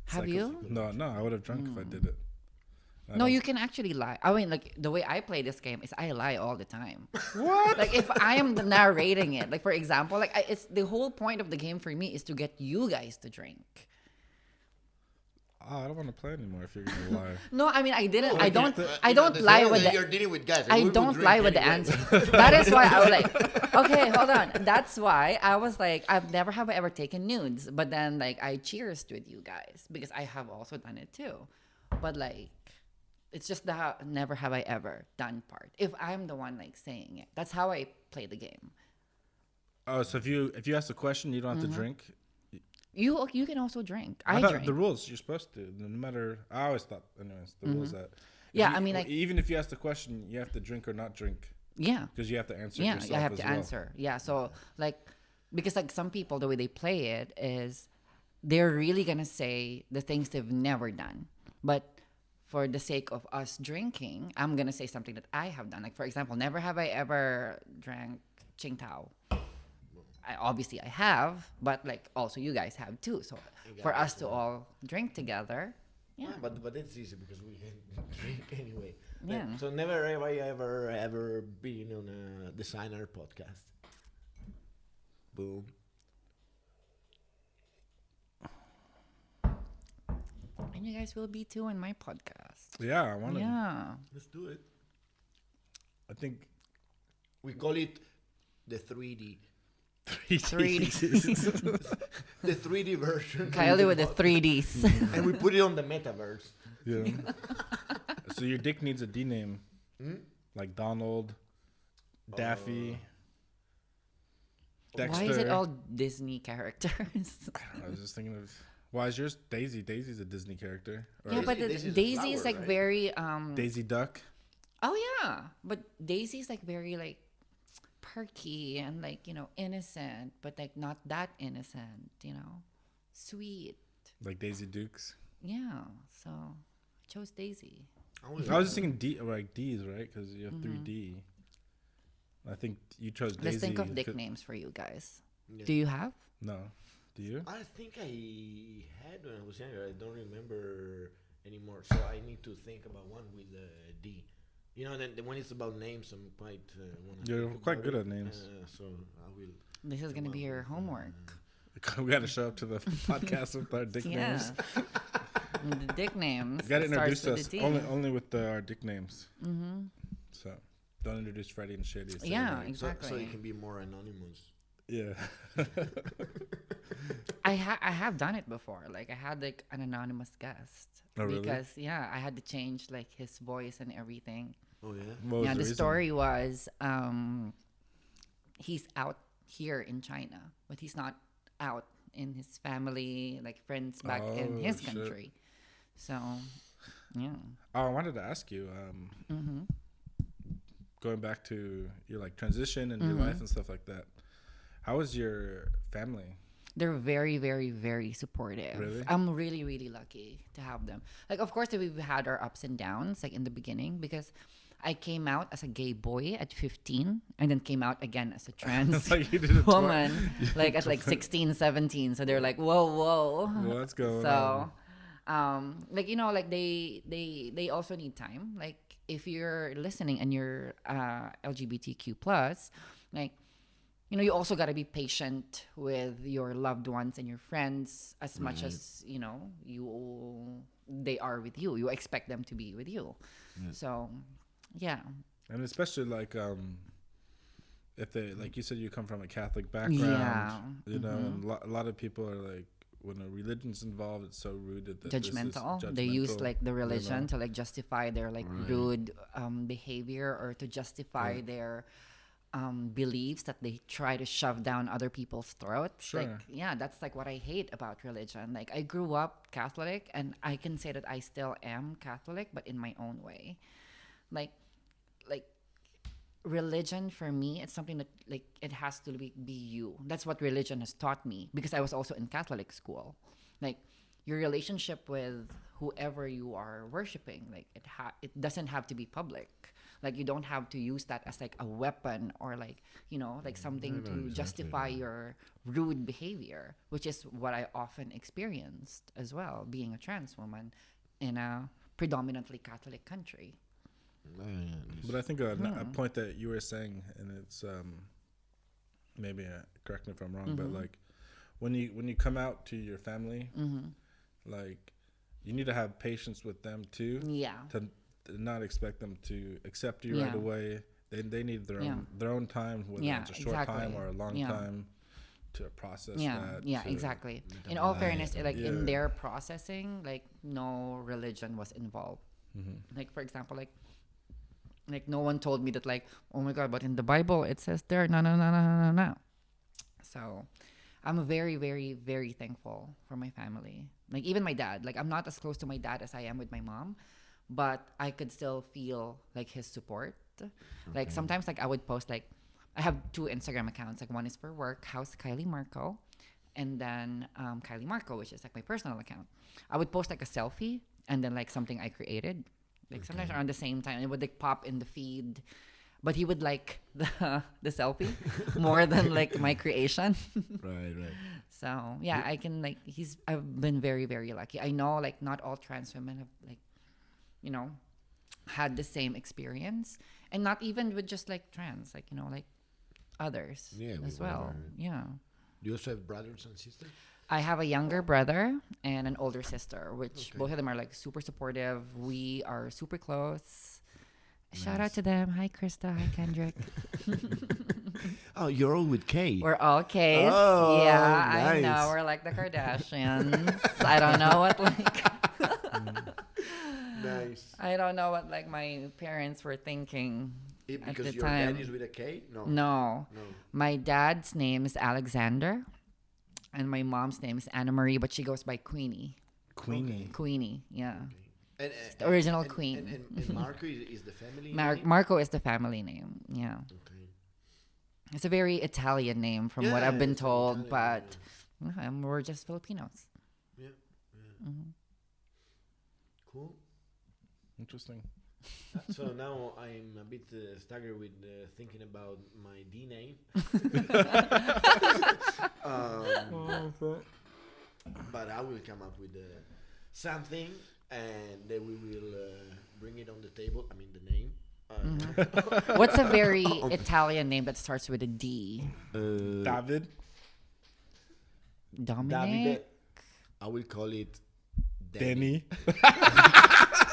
it's Have like you? No, I would have drunk if I did it. I No, don't- you can actually lie. I mean, like the way I play this game is I lie all the time. What? Like if I am narrating it, like for example, like it's the whole point of the game for me is to get you guys to drink. Oh, I don't want to play anymore if you're gonna lie. No, I mean I didn't. I don't. You I know, don't the lie thing with that the. you're dealing with guys. I We would don't drink lie with the anyway. answer. That is why I was like, okay, hold on. That's why I was like, I've never have I ever taken nudes, but then like I cheers with you guys because I have also done it too, but like. It's just the never have I ever done part. If I'm the one like saying it, that's how I play the game. Oh, so if you ask a question, you don't have to drink. You can also drink. I I thought drink. the rules you're supposed to. No matter. I always thought, anyways, the rules that. Yeah, you- I mean, like- even if you ask the question, you have to drink or not drink Yeah, because you have to answer. yeah. yourself I have as to well. answer. Yeah, so like because like some people the way they play it is they're really gonna say the things they've never done, but for the sake of us drinking, I'm gonna say something that I have done. Like for example, never have I ever drank Qingtao. Obviously I have, but like also you guys have too. So for us to all drink together, yeah. But it's easy because we can drink anyway. Yeah. So never have I ever been on a designer podcast. Boom. And you guys will be too in my podcast. Yeah, I want to. Yeah. Let's do it. I think We call it the 3D. 3D. The 3D version. Kylie with the 3Ds. And we put it on the metaverse. Yeah. So your dick needs a D name, like Donald, Daffy, Dexter. Why is it all Disney characters? I don't know, I was just thinking of. Why is yours Daisy? Daisy's a Disney character. Or Yeah, but Daisy's a Daisy is flower, like right? very Daisy Duck. Oh yeah, but Daisy is like very like perky and like innocent, but like not that innocent, sweet. Like Daisy Dukes. Yeah, so I chose Daisy. I was just thinking D, like D's, right? Because you have 3D. I think you chose Daisy. Let's think of 'cause- nicknames for you guys. Yeah. Do you have? No. Do you? I think I had when I was younger. I don't remember anymore. So I need to think about one with a D. Then when it's about names, I'm quite. You're quite good at names. So I will. This is gonna be your homework. We got to show up to the podcast with our dick Yeah. names. The dick names. You got to starts introduce with us a D. only with our dick names. So don't introduce Freddie and Shady. Say Yeah, like- exactly. So it can be more anonymous. Yeah. I have done it before. Like I had like an anonymous guest Oh, really? because I had to change like his voice and everything. Oh yeah. What was Yeah, the reason? story was he's out here in China, but he's not out in his family, like friends back in Oh, his shit. country. So, yeah. Oh, I wanted to ask you. Going back to your like transition and your life and stuff like that. How was your family? They're very, very, very supportive. Really? I'm really, really lucky to have them. Like, of course, we've had our ups and downs, like in the beginning, because I came out as a gay boy at 15 and then came out again as a trans Like you did it woman, like at like 16, 17. So they're like, whoa, whoa. Well, let's go. So, like like they also need time. Like if you're listening and you're LGBTQ plus, like you also got to be patient with your loved ones and your friends as much as, they are with you. You expect them to be with you. So, yeah. And especially like if they, like you said, you come from a Catholic background, Yeah. and a lot of people are like, when a religion's involved, it's so rooted that Judgmental. This is They use judgmental, like the religion to like justify their like rude behavior, or to justify their beliefs that they try to shove down other people's throats. Sure. Like, yeah, that's like what I hate about religion. Like, I grew up Catholic, and I can say that I still am Catholic, but in my own way. Like religion for me, it's something that like it has to be you. That's what religion has taught me, because I was also in Catholic school. Like, your relationship with whoever you are worshiping, like it doesn't have to be public. Like, you don't have to use that as like a weapon, or like, like something to justify your rude behavior, which is what I often experienced as well, being a trans woman in a predominantly Catholic country. But I think a point that you were saying, and it's maybe correct me if I'm wrong, but like when you come out to your family, like you need to have patience with them too. Yeah. To not expect them to accept you right away. They need their own time, whether it's a short time or a long time, to process that. Yeah, exactly. In all fairness, like in their processing, like no religion was involved. Like, for example, like no one told me that, like, oh my God, but in the Bible it says there, no. So I'm very, very, very thankful for my family. Like, even my dad, like, I'm not as close to my dad as I am with my mom, but I could still feel like his support. Like, sometimes, like, I would post, like, I have 2 Instagram accounts. Like, one is for work, House Kylie Marco, and then Kylie Marco, which is like my personal account. I would post like a selfie and then like something I created. Like sometimes around the same time, it would like pop in the feed, but he would like the selfie more than like my creation. Right. So yeah, I can like I've been very, very lucky. I know like not all trans women have like, had the same experience, and not even with just like trans, like like others as well. Yeah. Do you also have brothers and sisters? I have a younger brother and an older sister, which both of them are like super supportive. We are super close. Nice. Shout out to them. Hi, Krista. Hi, Kendrick. Oh, you're all with Kay. We're all Kays. Oh, yeah, nice. I know. We're like the Kardashians. I don't know what like. Nice. I don't know what like my parents were thinking at Because the your time. dad is with a K? No. My dad's name is Alexander. And my mom's name is Anna Marie, but she goes by Queenie. Queenie, yeah. And, the original queen. And Marco is the family name? Marco is the family name, yeah. Okay. It's a very Italian name from what I've been told, but we're just Filipinos. Yeah. Mm-hmm. Cool. Interesting. So now I'm a bit staggered with thinking about my D name. But I will come up with something, and then we will bring it on the table. I mean, the name. What's a very Italian name that starts with a D? David. Dominic? I will call it Danny.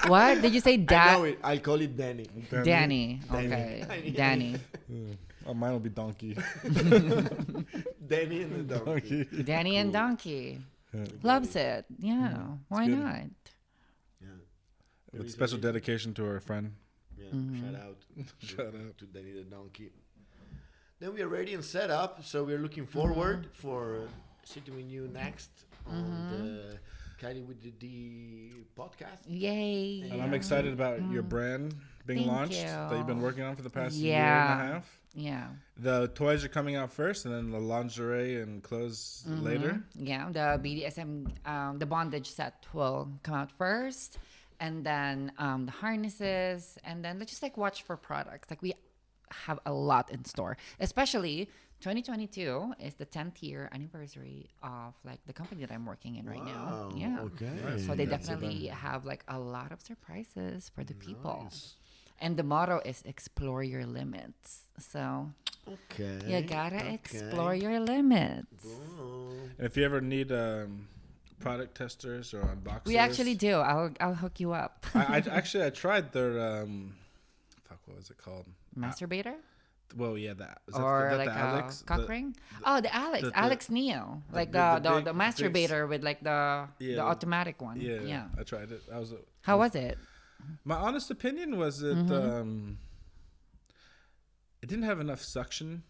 What? Did you say I know it. I'll call it Danny. Danny. Okay. Danny. Oh, mine will be Donkey. Danny and the donkey. Danny and Donkey. Loves it. Yeah. Why good. not? Yeah. With special dedication to our friend. Yeah. Shout out to Danny the donkey. Then we are ready and set up. So we're looking forward for sitting with you next on the Kylie with the D podcast. Yay. And I'm excited about your brand being Thank launched you. that you've been working on for the past year and a half. Yeah. The toys are coming out first, and then the lingerie and clothes later. Yeah, the BDSM, the bondage set will come out first, and then the harnesses, and then let's just like watch for products. Like we have a lot in store, especially 2022 is the 10th year anniversary of like the company that I'm working in right now. Yeah. Okay. So they definitely have like a lot of surprises for the people. And the motto is explore your limits. So Okay. You gotta explore your limits. And if you ever need product testers or unboxers, We actually do. I'll hook you up. I tried their what was it called? Masturbator? Well, yeah, Or like the Alex, cock ring? Oh, the Alex. Alex Neo. Like the masturbator with like the automatic one. Yeah. I tried it. How was it? My honest opinion was it it didn't have enough suction.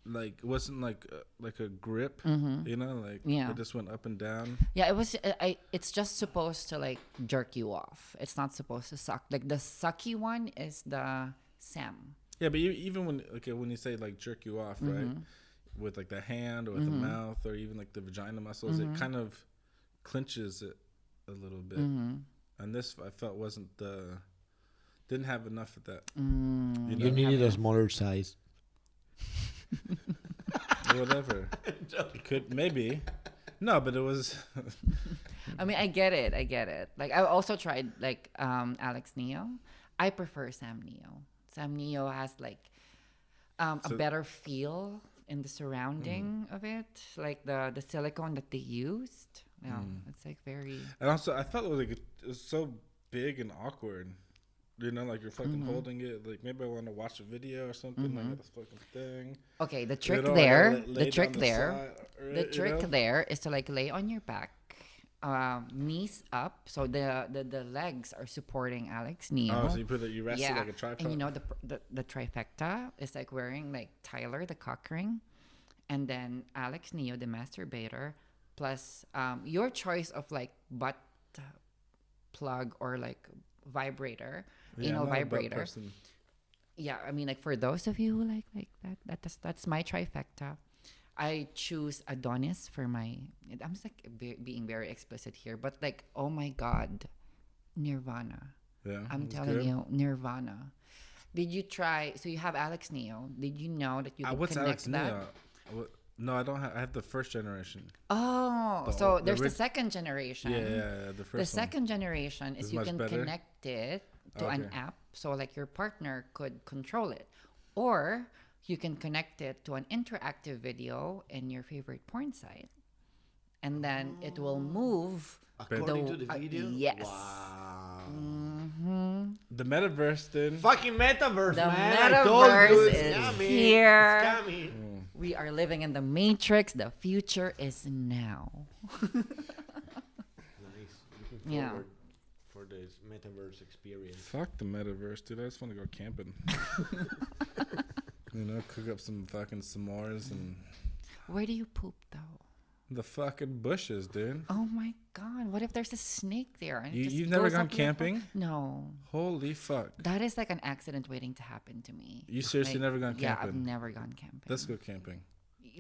Like it wasn't like a grip, you know, like it just went up and down. Yeah, it was. It's just supposed to like jerk you off. It's not supposed to suck. Like the sucky one is the Sam. Yeah, but even when you say like jerk you off, right, with like the hand or with the mouth or even like the vagina muscles, it kind of clinches it a little bit. And this I felt didn't have enough of that. You needed a smaller size. Whatever. It could maybe. No, but it was. I mean, I get it. Like I also tried like Alex Neo. I prefer Sam Neo. Sam Neo has like a better feel in the surrounding of it, like the silicone that they used. Yeah, it's like very. And also, I felt it was so big and awkward. You know, like you're fucking holding it. Like maybe I want to watch a video or something. Like this fucking thing. Okay, the trick there is to like lay on your back, knees up, so the legs are supporting Alex Neo. Oh, so you rest it like a tripod. And you know the trifecta is like wearing like Tyler the cock ring, and then Alex Neo the masturbator, plus your choice of like butt plug or like vibrator. Vibrator. Yeah, I mean, like for those of you who like that's my trifecta. I choose Adonis for my. I'm just like being very explicit here, but like, oh my God, Nirvana. Yeah, I'm telling you, Nirvana. Did you try? So you have Alex Neo. Did you know that you could what's connect Alex that? Neo? No, I don't have. I have the first generation. Oh, so there's the second generation. Yeah, the first. The second generation is you can better? connect it to an app, so like your partner could control it, or you can connect it to an interactive video in your favorite porn site, and then it will move according to the video. Yes. Wow. The metaverse, dude. Fucking metaverse, The man. metaverse is scammy. here. It's scammy. We are living in the matrix. The future is now. Nice. Looking Yeah. forward for this metaverse experience. Fuck the metaverse, dude. I just want to go camping. You know, cook up some fucking s'mores and. Where do you poop though? The fucking bushes, dude. Oh my God! What if there's a snake there? And it just You've never goes gone up your camping? butt? No. Holy fuck! That is like an accident waiting to happen to me. You seriously Like, never gone camping? Yeah, I've never gone camping. Let's go camping.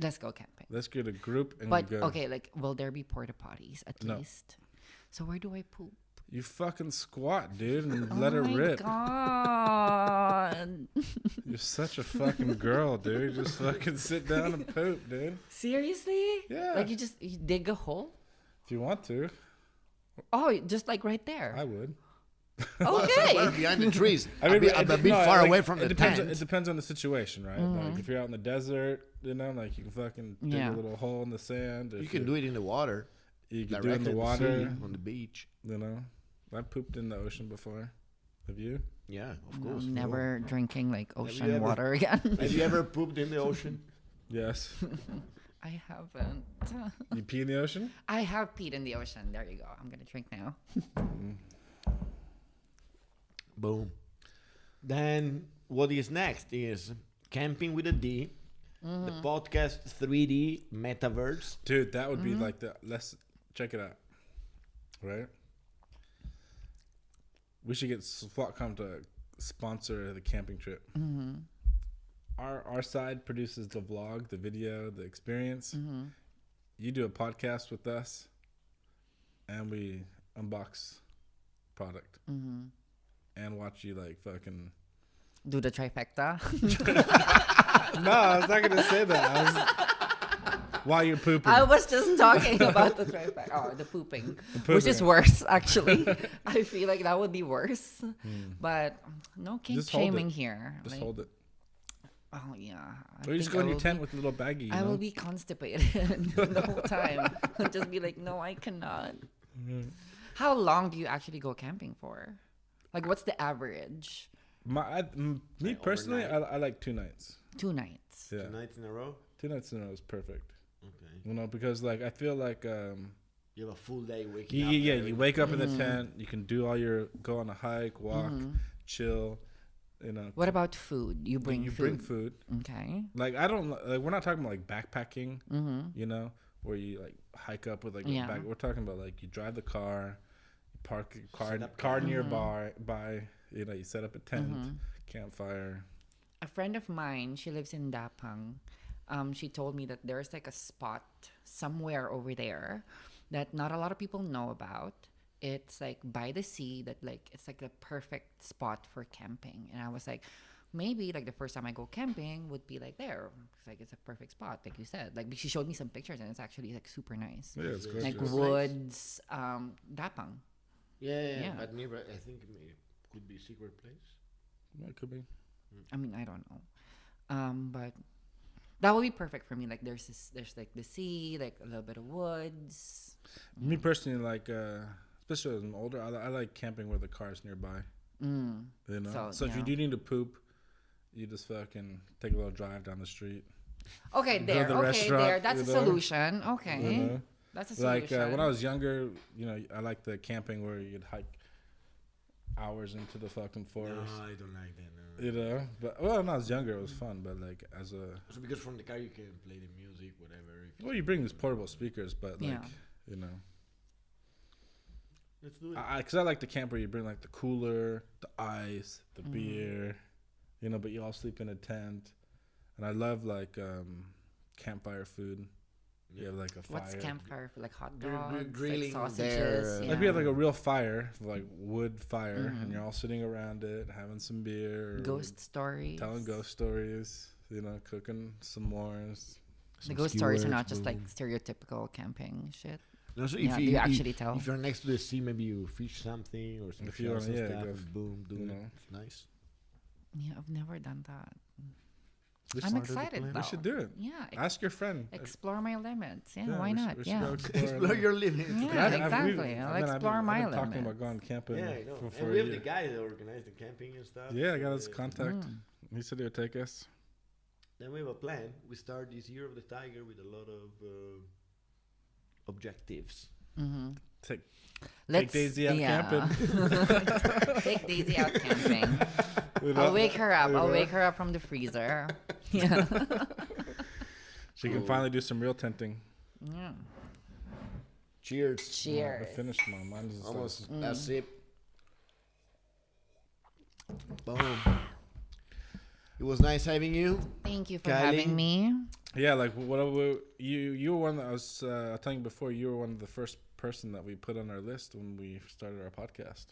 Let's go camping. Let's get a group and But go. okay, like, will there be porta potties at No. least? So where do I poop? You fucking squat, dude, and let her Oh my rip. God. You're such a fucking girl, dude. Just fucking sit down and poop, dude. Seriously? Yeah. Like you dig a hole? If you want to, Oh, just like right there. I would. Okay. Behind the trees. I mean, a bit far away from the depends. tent. It depends on the situation, right? Like if you're out in the desert, you know, like you can fucking dig Yeah. a little hole in the sand. You can do it in the water. You can do it in the Directly water. sea, on the beach. You know, I pooped in the ocean before. Have you? Yeah, of No, course. never drinking like you ocean ever- water again. Have you ever pooped in the ocean? Yes. I haven't. You pee in the ocean? I have peed in the ocean. There you go. I'm gonna drink now. Boom. Then what is next is Camping with a D, the podcast 3D metaverse. Dude, that would be like the. Let's check it out. Right? We should get SWATCOM to sponsor the camping trip. Our side produces the vlog, the video, the experience. You do a podcast with us, and we unbox product and watch you like fucking. Do the trifecta. No, I was not gonna say that. While you're pooping. I was just talking about the trifecta. Oh, the pooping. Which is worse, actually. I feel like that would be worse. But no kink Just hold shaming it. here. Just Like, hold it. Oh yeah. Or you just think go I in your will tent be- with a little baggie. You I know? will be constipated the whole time. I'll just be like, no, I cannot. How long do you actually go camping for? Like, what's the average? Me Like personally, overnight? I like 2 nights. 2 nights. Yeah, 2 nights in a row. 2 nights in a row is perfect. Okay. You know, because like I feel like You have a full day waking yeah, up. yeah, there you and- wake up in the tent. You can do all your go on a hike, walk, chill. You know. What about food? You bring you food. bring food. Okay. Like I don't like. We're not talking about like backpacking. You know, where you like hike up with like a Yeah. bag. We're talking about like you drive the car, you park your Set up car camp. nearby. You know, you set up a tent, campfire. A friend of mine, she lives in Dapang. She told me that there's like a spot somewhere over there that not a lot of people know about. It's like by the sea that like it's like the perfect spot for camping. And I was like, maybe like the first time I go camping would be like there. It's like it's a perfect spot, like you said. Like she showed me some pictures and it's actually like super nice. Yeah, it's gorgeous. Like Place? woods, Dapang. Yeah, Yeah. but nearby, I think it could be a secret place. Yeah, it could be. I mean, I don't know. But that would be perfect for me. Like there's like the sea, like a little bit of woods. Me personally, like especially as I'm older, I like camping where the car's nearby. You know, so if you yeah. do need to poop, you just fucking take a little drive down the street. Okay, Go to there. the Okay, restaurant, there. That's a you know? solution. Okay, You know? that's a solution. Like when I was younger, you know, I liked the camping where you'd hike hours into the fucking forest. No, I don't like that. No. You know, but well, when I was younger, it was fun. But like as a Also because from the car you can play the music, whatever. If well, you bring these portable speakers, but like Yeah. you know, let's do it. because I like the camp where you bring like the cooler, the ice, the beer, you know, but you all sleep in a tent. And I love like campfire food. You have like a fire. What's campfire for? Like hot Gr- dogs, grilling like there, sausages. Like we have like a real fire, like wood fire, and you're all sitting around it, having some beer, or ghost stories. telling ghost stories. You know, cooking some s'mores. The ghost stories are not just like stereotypical camping shit. No, so Yeah, do you actually tell? If you're next to the sea, maybe you fish something or some If you shells wanna, and yeah, stuff. go And boom, do you it. know. It's nice. Yeah, I've never done that. This I'm part of the excited plan. though. We should do it. Yeah, Ask your friend. explore my limits. Yeah, Yeah, why we should- not? we should Yeah. go Explore your limits. Yeah, exactly. I'll explore I've my been talking about limits. going camping Yeah, I know. for And a we have year. the guy that organized the camping and stuff. Yeah, I got his Uh, contact. He said he would take us. Then we have a plan. We start this year of the tiger with a lot of objectives. Take Let's Daisy out camping. Take Daisy out camping. You I'll know? wake her up. You I'll know? wake her up from the freezer. Yeah. She can finally do some real tenting. Yeah. Cheers. I Cheers. finished mine. Mine is Almost. That's it. Boom. It was nice having you. Thank you for Kylie? having me. Yeah, like you were one that I was telling you before. You were one of the first person that we put on our list when we started our podcast.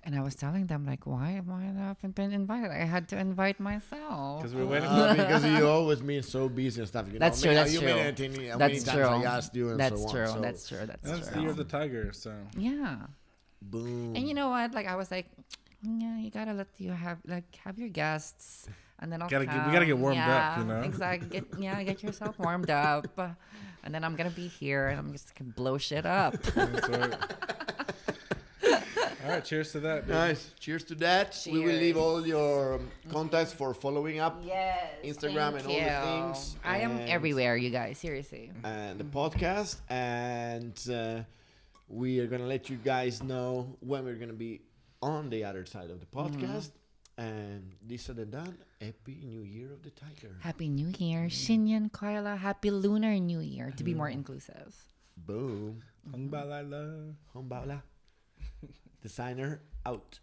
And I was telling them like, why have I haven't been invited? I had to invite myself. Because we were waiting. Because you always been so busy and stuff. You That's know, true, How that's you true. many That's times true. I asked you and That's so on. true. So That's true. That's That's the true. year of the tiger. So Yeah. boom. And you know what? Like I was like, yeah, you gotta let you have your guests, and then I'll we gotta get warmed up, Yeah, you know? Exactly. Get yourself warmed up, and then I'm gonna be here and I'm just gonna blow shit up. that's right. All right, cheers to that. Dude. Nice. Cheers to that. We will leave Cheers. all your contacts for following up Yes. Instagram and all the things. I am and- everywhere, you guys. Seriously. and the podcast. And we are going to let you guys know when we're going to be on the other side of the podcast. And this said and done, Happy New Year of the Tiger. Happy New Year, Shinyan Kyla. Happy Lunar New Year, to be more inclusive. Boom. Hung Balala. Hombala. Designer out.